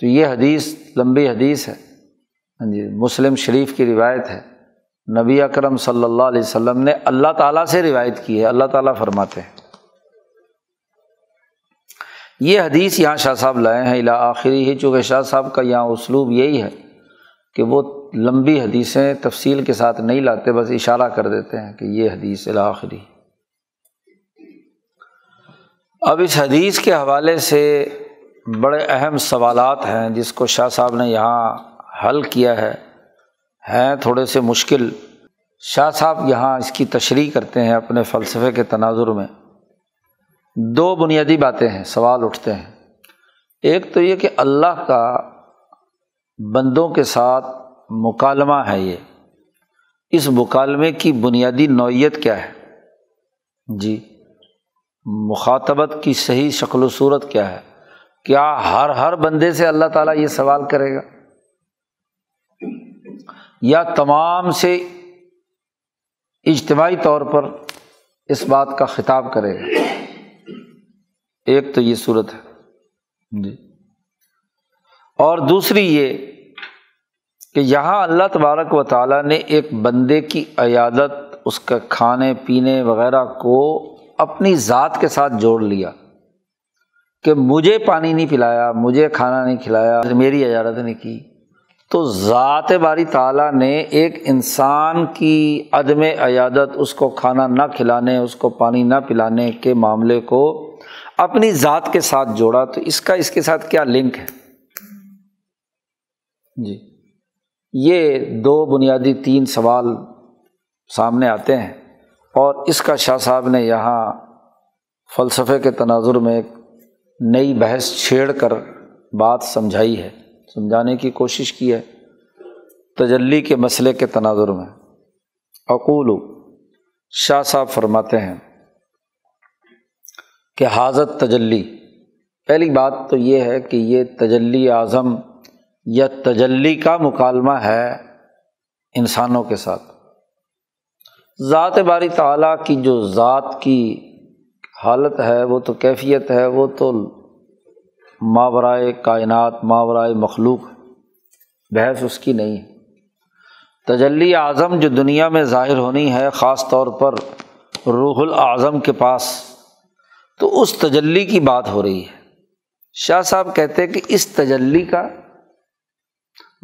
تو یہ حدیث لمبی حدیث ہے، ہاں جی، مسلم شریف کی روایت ہے، نبی اکرم صلی اللہ علیہ وسلم نے اللہ تعالیٰ سے روایت کی ہے، اللہ تعالیٰ فرماتے ہیں۔ یہ حدیث یہاں شاہ صاحب لائے ہیں الی آخری ہی، چونکہ شاہ صاحب کا یہاں اسلوب یہی ہے کہ وہ لمبی حدیثیں تفصیل کے ساتھ نہیں لاتے، بس اشارہ کر دیتے ہیں کہ یہ حدیث الی آخری۔ اب اس حدیث کے حوالے سے بڑے اہم سوالات ہیں جس کو شاہ صاحب نے یہاں حل کیا ہے، ہیں تھوڑے سے مشکل۔ شاہ صاحب یہاں اس کی تشریح کرتے ہیں اپنے فلسفے کے تناظر میں۔ دو بنیادی باتیں ہیں، سوال اٹھتے ہیں۔ ایک تو یہ کہ اللہ کا بندوں کے ساتھ مکالمہ ہے، یہ اس مکالمے کی بنیادی نوعیت کیا ہے جی، مخاطبت کی صحیح شکل و صورت کیا ہے؟ کیا ہر بندے سے اللہ تعالیٰ یہ سوال کرے گا، یا تمام سے اجتماعی طور پر اس بات کا خطاب کرے گا؟ ایک تو یہ صورت ہے جی، اور دوسری یہ کہ یہاں اللہ تبارک و تعالیٰ نے ایک بندے کی عیادت، اس کا کھانے پینے وغیرہ کو اپنی ذات کے ساتھ جوڑ لیا کہ مجھے پانی نہیں پلایا، مجھے کھانا نہیں کھلایا، میری عیادت نہیں کی، تو ذات باری تعالیٰ نے ایک انسان کی عدم عیادت، اس کو کھانا نہ کھلانے، اس کو پانی نہ پلانے کے معاملے کو اپنی ذات کے ساتھ جوڑا، تو اس کے ساتھ کیا لنک ہے؟ جی یہ دو بنیادی تین سوال سامنے آتے ہیں، اور اس کا شاہ صاحب نے یہاں فلسفے کے تناظر میں ایک نئی بحث چھیڑ کر بات سمجھائی ہے، سمجھانے کی کوشش کی ہے تجلی کے مسئلے کے تناظر میں۔ اقول، شاہ صاحب فرماتے ہیں کہ حاضت تجلی، پہلی بات تو یہ ہے کہ یہ تجلی اعظم یا تجلی کا مکالمہ ہے انسانوں کے ساتھ۔ ذات باری تعالیٰ کی جو ذات کی حالت ہے، وہ تو کیفیت ہے، وہ تو ماورائے کائنات، ماورائے مخلوق ہے، بحث اس کی نہیں ہے۔ تجلی اعظم جو دنیا میں ظاہر ہونی ہے، خاص طور پر روح الاعظم کے پاس، تو اس تجلی کی بات ہو رہی ہے۔ شاہ صاحب کہتے ہیں کہ اس تجلی کا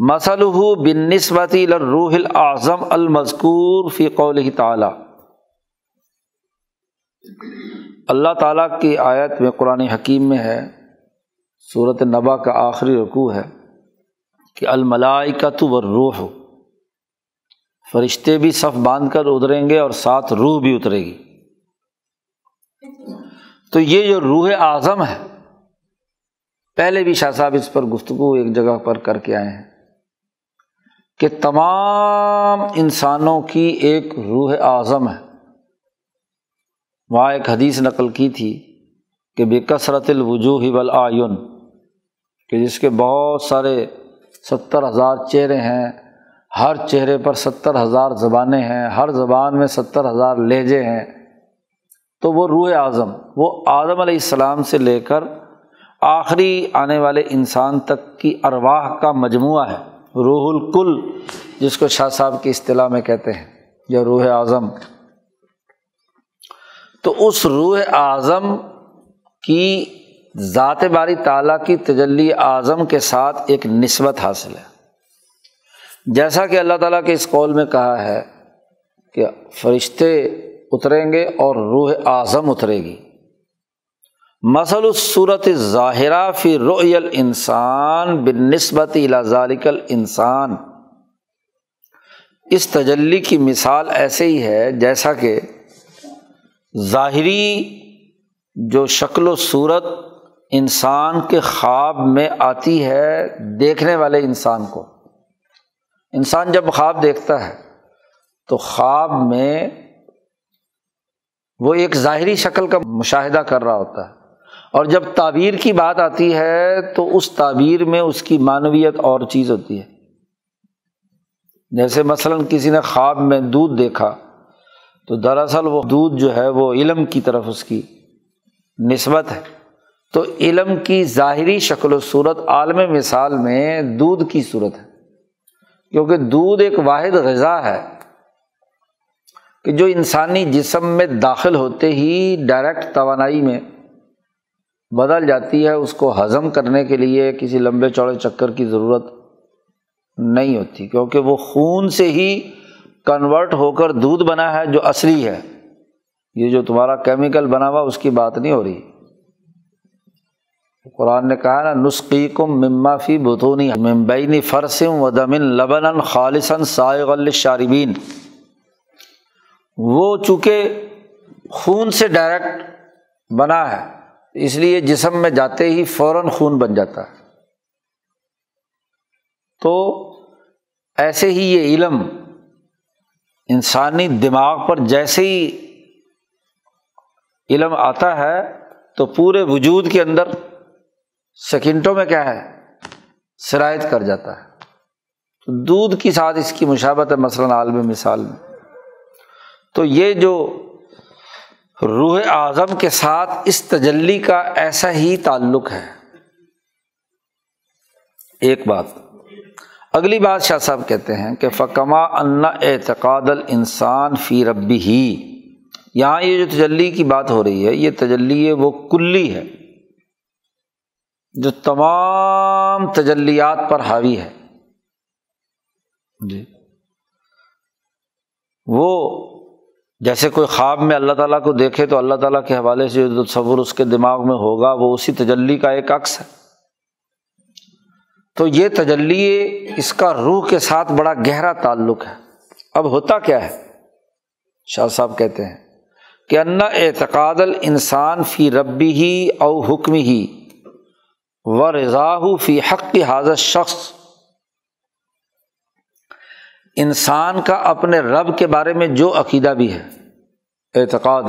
مثلہ بالنسبۃ الی الروح الاعظم المذکور فی قولہ تعالی، اللہ تعالیٰ کی آیت میں قرآن حکیم میں ہے، سورۃ نبا کا آخری رکوع ہے کہ الملائکۃ والروح، فرشتے بھی صف باندھ کر اتریں گے اور ساتھ روح بھی اترے گی۔ تو یہ جو روح اعظم ہے، پہلے بھی شاہ صاحب اس پر گفتگو ایک جگہ پر کر کے آئے ہیں کہ تمام انسانوں کی ایک روح اعظم ہے۔ وہاں ایک حدیث نقل کی تھی کہ بکثرت الوجوہ والاعین، کہ جس کے بہت سارے 70,000 چہرے ہیں، ہر چہرے پر 70,000 زبانیں ہیں، ہر زبان میں 70,000 لہجے ہیں، تو وہ روح اعظم، وہ آدم علیہ السلام سے لے کر آخری آنے والے انسان تک کی ارواح کا مجموعہ ہے، روح الکل جس کو شاہ صاحب کی اصطلاح میں کہتے ہیں، یا روح اعظم۔ تو اس روح اعظم کی ذات باری تعالیٰ کی تجلی اعظم کے ساتھ ایک نسبت حاصل ہے، جیسا کہ اللہ تعالیٰ کے اس قول میں کہا ہے کہ فرشتے اتریں گے اور روح اعظم اترے گی۔ مثل الصورت الظاہرہ فی رؤی الانسان بالنسبۃ الی ذلک الانسان، اس تجلی کی مثال ایسے ہی ہے جیسا کہ ظاہری جو شکل و صورت انسان کے خواب میں آتی ہے دیکھنے والے انسان کو۔ انسان جب خواب دیکھتا ہے تو خواب میں وہ ایک ظاہری شکل کا مشاہدہ کر رہا ہوتا ہے، اور جب تعبیر کی بات آتی ہے تو اس تعبیر میں اس کی معنویت اور چیز ہوتی ہے۔ جیسے مثلاً کسی نے خواب میں دودھ دیکھا تو دراصل وہ دودھ جو ہے وہ علم کی طرف اس کی نسبت ہے، تو علم کی ظاہری شکل و صورت عالم مثال میں دودھ کی صورت ہے، کیونکہ دودھ ایک واحد غذا ہے کہ جو انسانی جسم میں داخل ہوتے ہی ڈائریکٹ توانائی میں بدل جاتی ہے، اس کو ہضم کرنے کے لیے کسی لمبے چوڑے چکر کی ضرورت نہیں ہوتی، کیونکہ وہ خون سے ہی کنورٹ ہو کر دودھ بنا ہے جو اصلی ہے۔ یہ جو تمہارا کیمیکل بنا ہوا اس کی بات نہیں ہو رہی۔ قرآن نے کہا نا، نسقیکم مما فی بطونہا من بین فرث ودم لبنا خالصا سائغا للشاربین، وہ چونکہ خون سے ڈائریکٹ بنا ہے اس لیے جسم میں جاتے ہی فوراً خون بن جاتا ہے۔ تو ایسے ہی یہ علم انسانی دماغ پر جیسے ہی علم آتا ہے تو پورے وجود کے اندر سیکنڈوں میں کیا ہے، سرایت کر جاتا ہے۔ تو دودھ کی ساتھ اس کی مشابہت ہے مثلاً عالم مثال میں۔ تو یہ جو روح اعظم کے ساتھ اس تجلی کا ایسا ہی تعلق ہے، ایک بات۔ اگلی بات شاہ صاحب کہتے ہیں کہ فَكَمَا أَنَّ اعتقاد الانسان فی ربہ، یہاں یہ جو تجلی کی بات ہو رہی ہے، یہ تجلی ہے وہ کلی ہے جو تمام تجلیات پر حاوی ہے۔ جی وہ جیسے کوئی خواب میں اللہ تعالیٰ کو دیکھے تو اللہ تعالیٰ کے حوالے سے جو تصور اس کے دماغ میں ہوگا وہ اسی تجلی کا ایک عکس ہے۔ تو یہ تجلی اس کا روح کے ساتھ بڑا گہرا تعلق ہے۔ اب ہوتا کیا ہے، شاہ صاحب کہتے ہیں کہ ان اعتقاد الانسان فی ربہ او حکمہ ورضاہ فی حق ھذا الشخص، انسان کا اپنے رب کے بارے میں جو عقیدہ بھی ہے، اعتقاد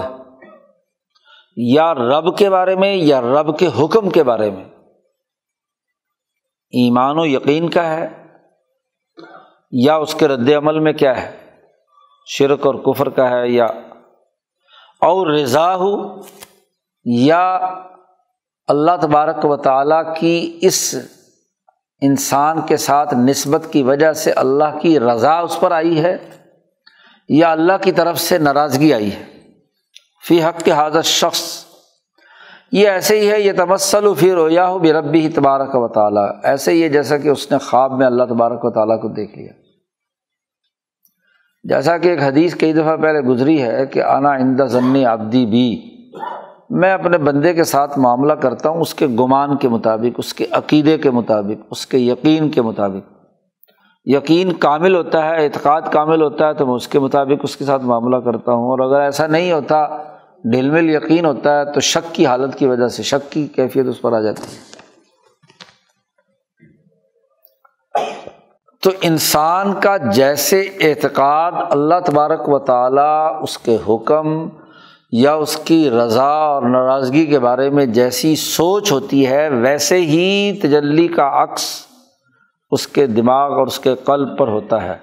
یا رب کے بارے میں یا رب کے حکم کے بارے میں، ایمان و یقین کا ہے یا اس کے رد عمل میں کیا ہے، شرک اور کفر کا ہے، یا اور رضا ہو، یا اللہ تبارک و تعالیٰ کی اس انسان کے ساتھ نسبت کی وجہ سے اللہ کی رضا اس پر آئی ہے یا اللہ کی طرف سے ناراضگی آئی ہے، فی حق ھذا الشخص، یہ ایسے ہی ہے، یتمثل فی رؤیاہ بربہ تبارک و تعالیٰ، ایسے ہی ہے جیسا کہ اس نے خواب میں اللہ تبارک و تعالیٰ کو دیکھ لیا۔ جیسا کہ ایک حدیث کئی دفعہ پہلے گزری ہے کہ انا عند ظن عبدی بی، میں اپنے بندے کے ساتھ معاملہ کرتا ہوں اس کے گمان کے مطابق، اس کے عقیدے کے مطابق، اس کے یقین کے مطابق۔ یقین کامل ہوتا ہے، اعتقاد کامل ہوتا ہے تو میں اس کے مطابق اس کے ساتھ معاملہ کرتا ہوں، اور اگر ایسا نہیں ہوتا، ڈھل مل یقین ہوتا ہے تو شک کی حالت کی وجہ سے شک کی کیفیت اس پر آ جاتی ہے۔ تو انسان کا جیسے اعتقاد اللہ تبارک و تعالیٰ، اس کے حکم یا اس کی رضا اور ناراضگی کے بارے میں جیسی سوچ ہوتی ہے، ویسے ہی تجلی کا عکس اس کے دماغ اور اس کے قلب پر ہوتا ہے۔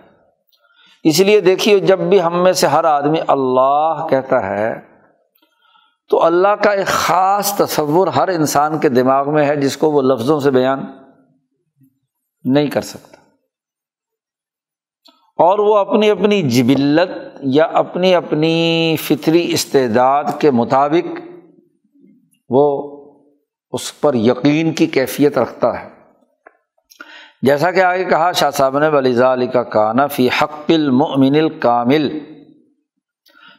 اس لیے دیکھیے، جب بھی ہم میں سے ہر آدمی اللہ کہتا ہے تو اللہ کا ایک خاص تصور ہر انسان کے دماغ میں ہے جس کو وہ لفظوں سے بیان نہیں کر سکتا، اور وہ اپنی اپنی جبلت یا اپنی اپنی فطری استعداد کے مطابق وہ اس پر یقین کی کیفیت رکھتا ہے۔ جیسا کہ آگے کہا شاہ صاحب نے، وَلِذَٰلِكَ كَانَ فِي حَقِّ الْمُؤْمِنِ الْكَامِلِ،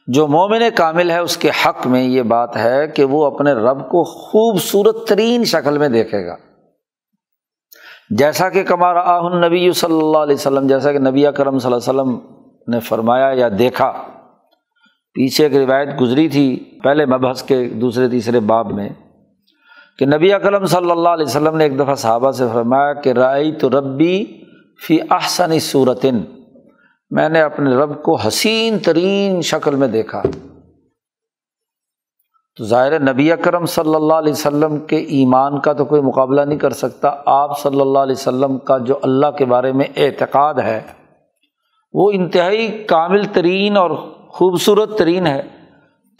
جو مومن کامل ہے اس کے حق میں یہ بات ہے کہ وہ اپنے رب کو خوبصورت ترین شکل میں دیکھے گا، جیسا کہ کما رآہ النبی صلی اللہ علیہ وسلم، جیسا کہ نبی اکرم صلی اللہ علیہ وسلم نے فرمایا یا دیکھا۔ پیچھے ایک روایت گزری تھی پہلے مبحث کے دوسرے تیسرے باب میں کہ نبی اکرم صلی اللہ علیہ وسلم نے ایک دفعہ صحابہ سے فرمایا کہ رأیت ربی فی احسن صورۃ، میں نے اپنے رب کو حسین ترین شکل میں دیکھا۔ تو ظاہر نبی اکرم صلی اللہ علیہ وسلم کے ایمان کا تو کوئی مقابلہ نہیں کر سکتا، آپ صلی اللہ علیہ وسلم کا جو اللہ کے بارے میں اعتقاد ہے وہ انتہائی کامل ترین اور خوبصورت ترین ہے۔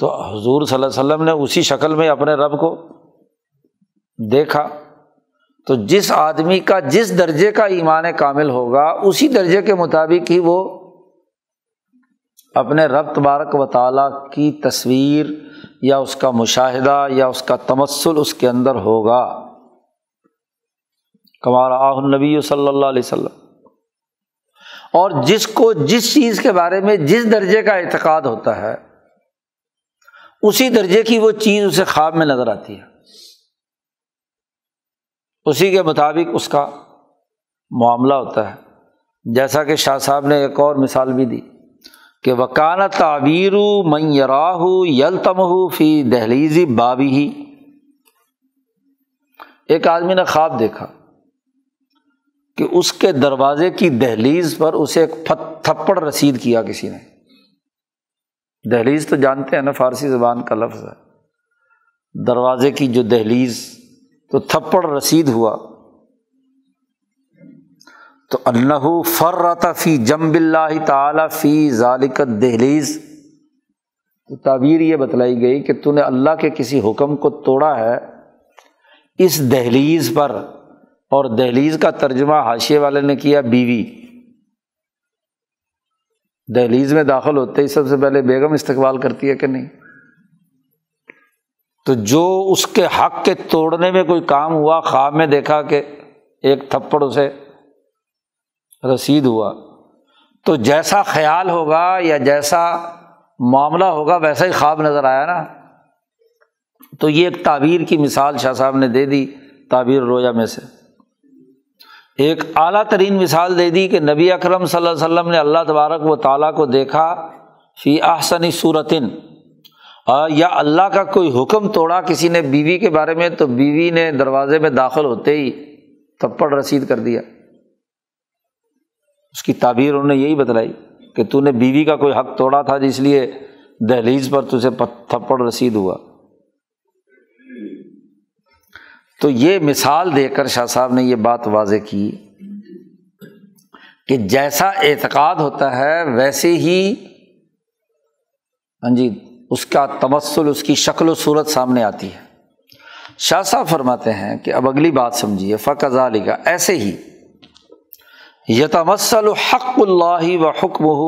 تو حضور صلی اللہ علیہ وسلم نے اسی شکل میں اپنے رب کو دیکھا۔ تو جس آدمی کا جس درجے کا ایمان کامل ہوگا اسی درجے کے مطابق ہی وہ اپنے رب تبارک و تعالیٰ کی تصویر یا اس کا مشاہدہ یا اس کا تمثل اس کے اندر ہوگا، کما رآہ النبی صلی اللہ علیہ وسلم۔ اور جس کو جس چیز کے بارے میں جس درجے کا اعتقاد ہوتا ہے اسی درجے کی وہ چیز اسے خواب میں نظر آتی ہے، اسی کے مطابق اس کا معاملہ ہوتا ہے۔ جیسا کہ شاہ صاحب نے ایک اور مثال بھی دی کہ وَكَانَ تَعْبِيرُ مَنْ يَرَاهُ يَلْتَمُهُ فِي دَهْلِيزِ بَابِهِ، ایک آدمی نے خواب دیکھا کہ اس کے دروازے کی دہلیز پر اسے ایک تھپڑ رسید کیا کسی نے۔ دہلیز تو جانتے ہیں نا، فارسی زبان کا لفظ ہے، دروازے کی جو دہلیز، تو تھپڑ رسید ہوا تو انہ فرط فی جنب اللہ تعالی فی ذالک الدہلیز، تو تعبیر یہ بتلائی گئی کہ تو نے اللہ کے کسی حکم کو توڑا ہے اس دہلیز پر، اور دہلیز کا ترجمہ حاشیے والے نے کیا بیوی۔ دہلیز میں داخل ہوتے ہی سب سے پہلے بیگم استقبال کرتی ہے کہ نہیں؟ تو جو اس کے حق کے توڑنے میں کوئی کام ہوا، خواب میں دیکھا کہ ایک تھپڑ اسے رسید ہوا، تو جیسا خیال ہوگا یا جیسا معاملہ ہوگا ویسا ہی خواب نظر آیا نا۔ تو یہ ایک تعبیر کی مثال شاہ صاحب نے دے دی تعبیر رویا میں سے۔ ایک اعلیٰ ترین مثال دے دی کہ نبی اکرم صلی اللہ علیہ وسلم نے اللہ تبارک و تعالیٰ کو دیکھا فی احسن صورتن، یا اللہ کا کوئی حکم توڑا کسی نے بیوی کے بارے میں تو بیوی نے دروازے میں داخل ہوتے ہی تھپڑ رسید کر دیا۔ اس کی تعبیر انہوں نے یہی بتلائی کہ تو نے بیوی کا کوئی حق توڑا تھا اس لیے دہلیز پر تجھے تھپڑ رسید ہوا۔ تو یہ مثال دے کر شاہ صاحب نے یہ بات واضح کی کہ جیسا اعتقاد ہوتا ہے ویسے ہی اس کا تمثل، اس کی شکل و صورت سامنے آتی ہے۔ شاہ صاحب فرماتے ہیں کہ اب اگلی بات سمجھیے، فَكَذَلِكَ، ایسے ہی یتمثل حق اللہ و حکمہ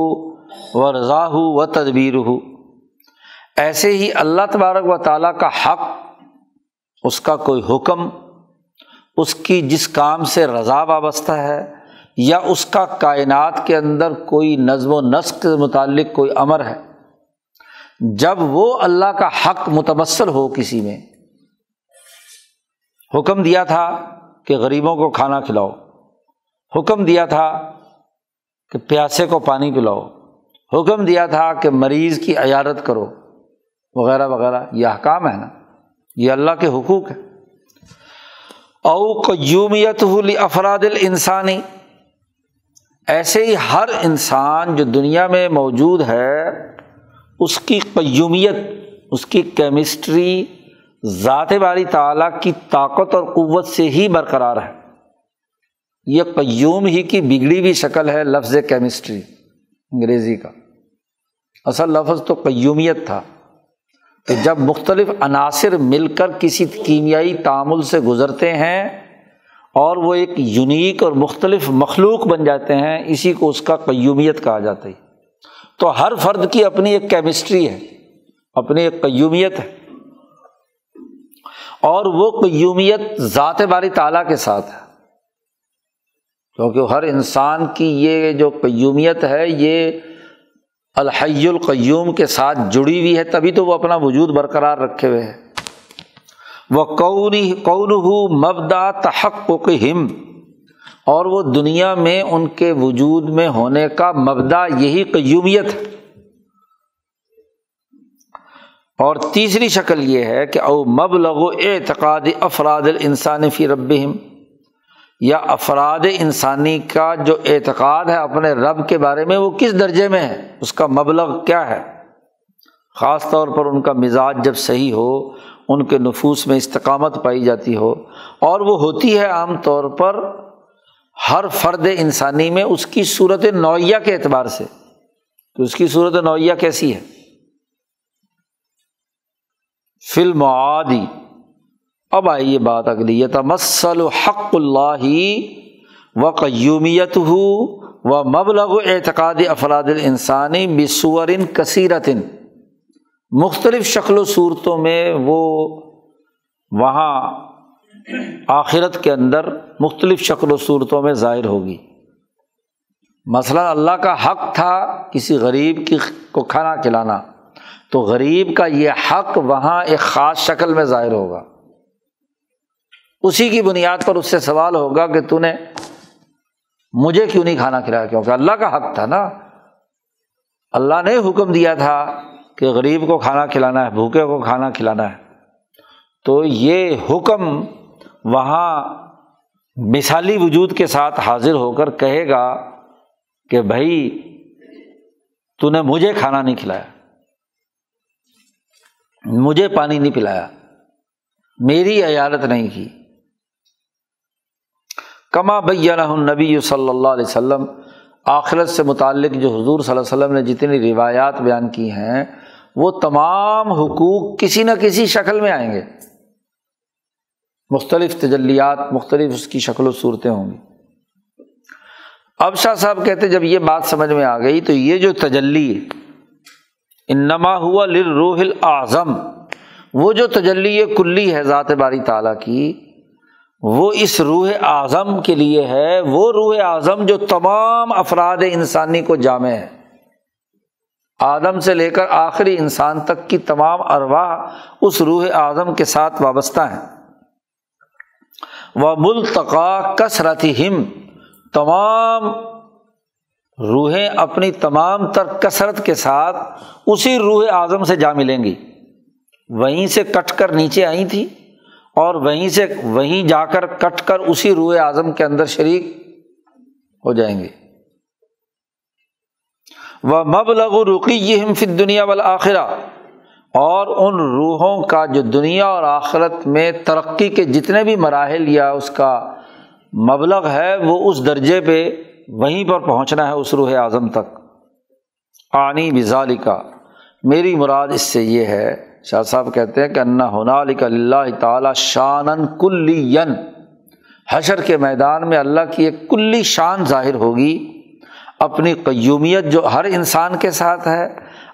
و رضاہ و تدبیرہ، ایسے ہی اللہ تبارک و تعالیٰ کا حق، اس کا کوئی حکم، اس کی جس کام سے رضا وابستہ ہے، یا اس کا کائنات کے اندر کوئی نظم و نسق کے متعلق کوئی امر ہے، جب وہ اللہ کا حق متمثل ہو کسی میں، حکم دیا تھا کہ غریبوں کو کھانا کھلاؤ، حکم دیا تھا کہ پیاسے کو پانی پلاؤ، حکم دیا تھا کہ مریض کی عیادت کرو وغیرہ وغیرہ، یہ احکام ہے نا، یہ اللہ کے حقوق ہیں۔ او قیومیتہ لافراد الانسانی، ایسے ہی ہر انسان جو دنیا میں موجود ہے اس کی قیومیت، اس کی کیمسٹری ذات باری تعالیٰ کی طاقت اور قوت سے ہی برقرار ہے۔ یہ قیوم ہی کی بگڑی ہوئی شکل ہے لفظ کیمسٹری انگریزی کا، اصل لفظ تو قیومیت تھا کہ جب مختلف عناصر مل کر کسی کیمیائی تعامل سے گزرتے ہیں اور وہ ایک یونیک اور مختلف مخلوق بن جاتے ہیں، اسی کو اس کا قیومیت کہا جاتا ہے۔ تو ہر فرد کی اپنی ایک کیمسٹری ہے، اپنی ایک قیومیت ہے، اور وہ قیومیت ذات باری تعالیٰ کے ساتھ ہے، کیونکہ ہر انسان کی یہ جو قیومیت ہے یہ الحی القیوم کے ساتھ جڑی ہوئی ہے، تبھی تو وہ اپنا وجود برقرار رکھے ہوئے ہے۔ وَقَوْنُهُ مَبْدَأَ تَحَقُّقِهِمْ، اور وہ دنیا میں ان کے وجود میں ہونے کا مبدا یہی قیومیت ہے۔ اور تیسری شکل یہ ہے کہ او مبلغ اعتقاد افراد الانسان فی ربہم، یا افراد انسانی کا جو اعتقاد ہے اپنے رب کے بارے میں وہ کس درجے میں ہے، اس کا مبلغ کیا ہے، خاص طور پر ان کا مزاج جب صحیح ہو، ان کے نفوس میں استقامت پائی جاتی ہو، اور وہ ہوتی ہے عام طور پر ہر فرد انسانی میں اس کی صورت نوعیہ کے اعتبار سے، کہ اس کی صورت نوعیہ کیسی ہے۔ فی المعادی، اب آئیے بات اگلی، یتمثل حق اللہ و قیومیتہ و مبلغ اعتقاد افراد الانسانی بصور کثیرۃ، مختلف شکل و صورتوں میں وہ وہاں آخرت کے اندر مختلف شکل و صورتوں میں ظاہر ہوگی۔ مثلا اللہ کا حق تھا کسی غریب کو کھانا کھلانا، تو غریب کا یہ حق وہاں ایک خاص شکل میں ظاہر ہوگا، اسی کی بنیاد پر اس سے سوال ہوگا کہ تو نے مجھے کیوں نہیں کھانا کھلایا، کیونکہ اللہ کا حق تھا نا، اللہ نے حکم دیا تھا کہ غریب کو کھانا کھلانا ہے، بھوکے کو کھانا کھلانا ہے، تو یہ حکم وہاں مثالی وجود کے ساتھ حاضر ہو کر کہے گا کہ بھائی تو نے مجھے کھانا نہیں کھلایا، مجھے پانی نہیں پلایا، میری عیادت نہیں کی۔ کما بینہ النبی صلی اللہ علیہ وسلم، آخرت سے متعلق جو حضور صلی اللہ علیہ وسلم نے جتنی روایات بیان کی ہیں وہ تمام حقوق کسی نہ کسی شکل میں آئیں گے، مختلف تجلیات، مختلف اس کی شکل و صورتیں ہوں گی۔ اب شاہ صاحب کہتے جب یہ بات سمجھ میں آ گئی تو یہ جو تجلی انما ہوا للروح الاعظم، وہ جو تجلی کلی ہے ذات باری تعالیٰ کی، وہ اس روح اعظم کے لیے ہے، وہ روح اعظم جو تمام افراد انسانی کو جامع ہے، آدم سے لے کر آخری انسان تک کی تمام ارواح اس روح اعظم کے ساتھ وابستہ ہیں۔ وَمُلْتَقَى کثرتہم، تمام روحیں اپنی تمام تر کثرت کے ساتھ اسی روح اعظم سے جا ملیں گی، وہیں سے کٹ کر نیچے آئی تھی اور وہیں جا کر کٹ کر اسی روح اعظم کے اندر شریک ہو جائیں گے۔ وَمَبْلَغُ رُقِيِّهِمْ فِي الدُّنْيَا وَالْآخِرَةِ، اور ان روحوں کا جو دنیا اور آخرت میں ترقی کے جتنے بھی مراحل یا اس کا مبلغ ہے، وہ اس درجے پہ وہیں پر پہنچنا ہے، اس روح اعظم تک۔ آنی بذالک، میری مراد اس سے یہ ہے، شاہ صاحب کہتے ہیں کہ انا ہنالک للہ تعالی شانن کلیا، حشر کے میدان میں اللہ کی ایک کلی شان ظاہر ہوگی، اپنی قیومیت جو ہر انسان کے ساتھ ہے،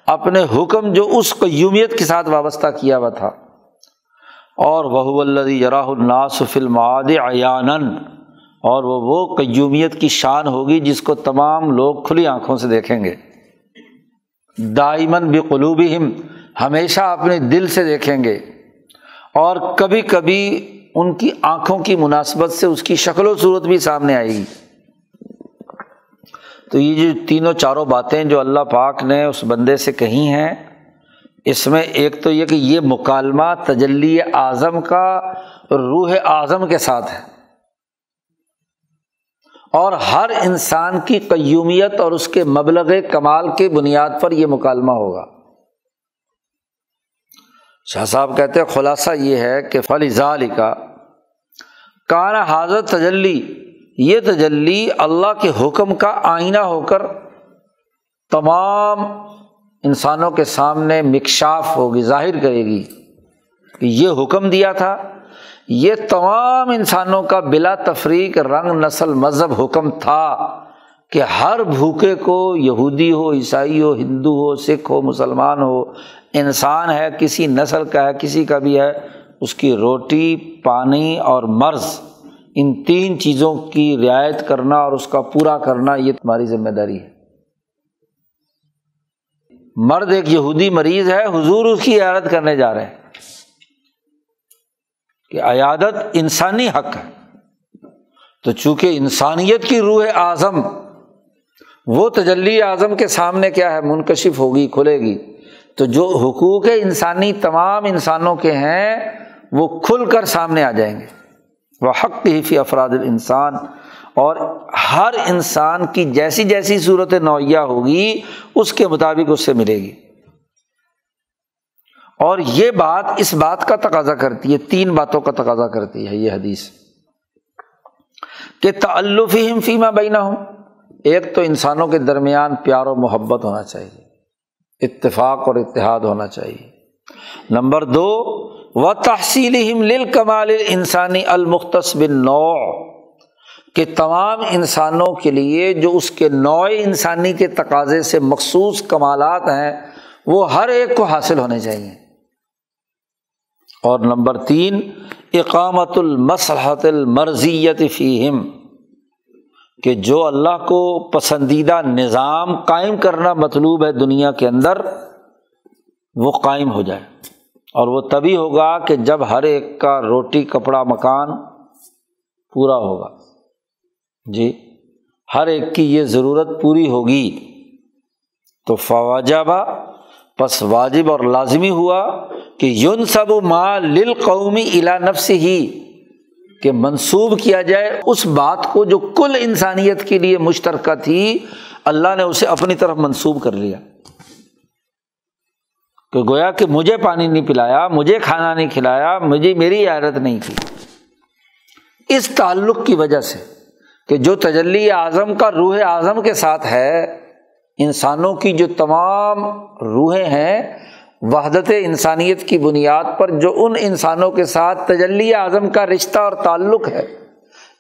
اپنے حکم جو اس قیومیت کے ساتھ وابستہ کیا ہوا تھا، اور وَهُوَ الَّذِي يَرَاهُ النَّاسُ فِي الْمَعَادِ عَيَانًا، اور وہ قیومیت کی شان ہوگی جس کو تمام لوگ کھلی آنکھوں سے دیکھیں گے، دائماً بقلوبہم، ہمیشہ اپنے دل سے دیکھیں گے، اور کبھی کبھی ان کی آنکھوں کی مناسبت سے اس کی شکل و صورت بھی سامنے آئے گی۔ تو یہ جو تینوں چاروں باتیں جو اللہ پاک نے اس بندے سے کہی ہیں، اس میں ایک تو یہ کہ یہ مکالمہ تجلی اعظم کا روح اعظم کے ساتھ ہے، اور ہر انسان کی قیومیت اور اس کے مبلغ کمال کی بنیاد پر یہ مکالمہ ہوگا۔ شاہ صاحب کہتے ہیں خلاصہ یہ ہے کہ فَلِذَالِکَ کَانَ ہَذَا تجلی، یہ تجلی اللہ کے حکم کا آئینہ ہو کر تمام انسانوں کے سامنے مکشاف ہوگی، ظاہر کرے گی کہ یہ حکم دیا تھا، یہ تمام انسانوں کا بلا تفریق رنگ نسل مذہب حکم تھا کہ ہر بھوکے کو، یہودی ہو، عیسائی ہو، ہندو ہو، سکھ ہو، مسلمان ہو، انسان ہے کسی نسل کا ہے کسی کا بھی ہے، اس کی روٹی، پانی اور مرض، ان تین چیزوں کی رعایت کرنا اور اس کا پورا کرنا یہ تمہاری ذمہ داری ہے۔ مرد ایک یہودی مریض ہے، حضور اس کی عیادت کرنے جا رہے ہیں کہ عیادت انسانی حق ہے، تو چونکہ انسانیت کی روح اعظم وہ تجلی اعظم کے سامنے کیا ہے، منکشف ہوگی، کھلے گی، تو جو حقوق انسانی تمام انسانوں کے ہیں وہ کھل کر سامنے آ جائیں گے۔ وَحَقِّهِ فِي أَفْرَادِ الْإِنسان، اور ہر انسان کی جیسی جیسی صورت نوعیہ ہوگی اس کے مطابق اس سے ملے گی۔ اور یہ بات اس بات کا تقاضا کرتی ہے، تین باتوں کا تقاضا کرتی ہے یہ حدیث، کہ تألفہم فیما بینہم، ایک تو انسانوں کے درمیان پیار و محبت ہونا چاہیے، اتفاق اور اتحاد ہونا چاہیے۔ نمبر دو، وتحصیلہم للکمال الانسانی المختص بالنوع، کہ تمام انسانوں کے لیے جو اس کے نوع انسانی کے تقاضے سے مخصوص کمالات ہیں وہ ہر ایک کو حاصل ہونے چاہیے۔ اور نمبر تین، اقامت المصلحۃ المرضیۃ فیہم، کہ جو اللہ کو پسندیدہ نظام قائم کرنا مطلوب ہے دنیا کے اندر، وہ قائم ہو جائے، اور وہ تبھی ہوگا کہ جب ہر ایک کا روٹی کپڑا مکان پورا ہوگا، جی ہر ایک کی یہ ضرورت پوری ہوگی، تو فوجب، پس واجب اور لازمی ہوا کہ ینسب ما للقوم الی نفسہ، کہ منسوب کیا جائے اس بات کو جو کل انسانیت کے لیے مشترکہ تھی، اللہ نے اسے اپنی طرف منسوب کر لیا، کہ گویا کہ مجھے پانی نہیں پلایا، مجھے کھانا نہیں کھلایا، مجھے میری عیادت نہیں کی، اس تعلق کی وجہ سے کہ جو تجلی اعظم کا روح اعظم کے ساتھ ہے، انسانوں کی جو تمام روحیں ہیں وحدت انسانیت کی بنیاد پر جو ان انسانوں کے ساتھ تجلی اعظم کا رشتہ اور تعلق ہے،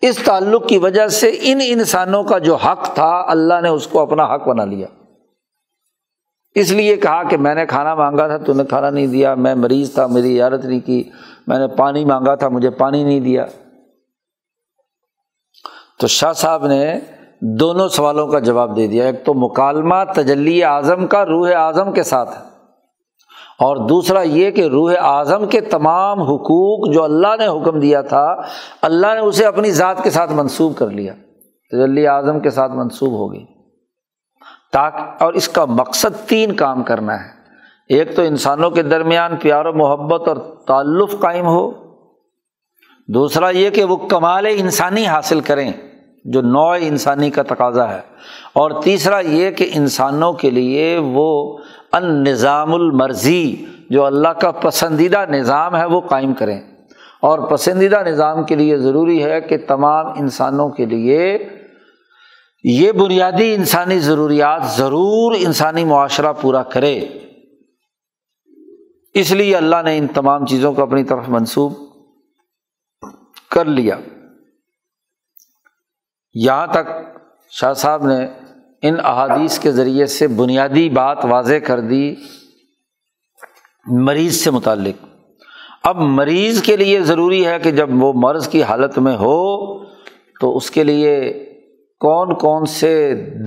اس تعلق کی وجہ سے ان انسانوں کا جو حق تھا اللہ نے اس کو اپنا حق بنا لیا۔ اس لیے کہا کہ میں نے کھانا مانگا تھا تو نے کھانا نہیں دیا، میں مریض تھا میری عیادت نہیں کی، میں نے پانی مانگا تھا مجھے پانی نہیں دیا، تو شاہ صاحب نے دونوں سوالوں کا جواب دے دیا، ایک تو مکالمہ تجلی اعظم کا روح اعظم کے ساتھ ہے، اور دوسرا یہ کہ روح اعظم کے تمام حقوق جو اللہ نے حکم دیا تھا اللہ نے اسے اپنی ذات کے ساتھ منسوب کر لیا، تجلی اعظم کے ساتھ منسوب ہو گئی۔ اور اس کا مقصد 3 کام کرنا ہے، ایک تو انسانوں کے درمیان پیار و محبت اور تعلق قائم ہو، دوسرا یہ کہ وہ کمال انسانی حاصل کریں جو نوع انسانی کا تقاضا ہے، اور تیسرا یہ کہ انسانوں کے لیے وہ النظام المرضی جو اللہ کا پسندیدہ نظام ہے وہ قائم کریں، اور پسندیدہ نظام کے لیے ضروری ہے کہ تمام انسانوں کے لیے یہ بنیادی انسانی ضروریات ضرور انسانی معاشرہ پورا کرے، اس لیے اللہ نے ان تمام چیزوں کو اپنی طرف منسوب کر لیا۔ یہاں تک شاہ صاحب نے ان احادیث کے ذریعے سے بنیادی بات واضح کر دی مریض سے متعلق۔ اب مریض کے لیے ضروری ہے کہ جب وہ مرض کی حالت میں ہو تو اس کے لیے کون کون سے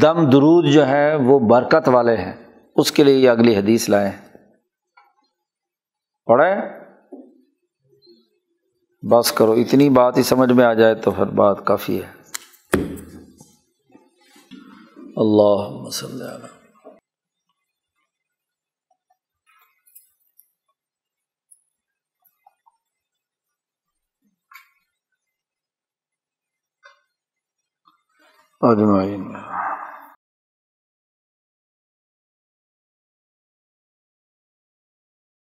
دم درود جو ہیں وہ برکت والے ہیں، اس کے لیے یہ اگلی حدیث لائیں، پڑھیں، بس کرو، اتنی بات ہی سمجھ میں آ جائے تو پھر بات کافی ہے۔ اللہم صلی علی اجمعین۔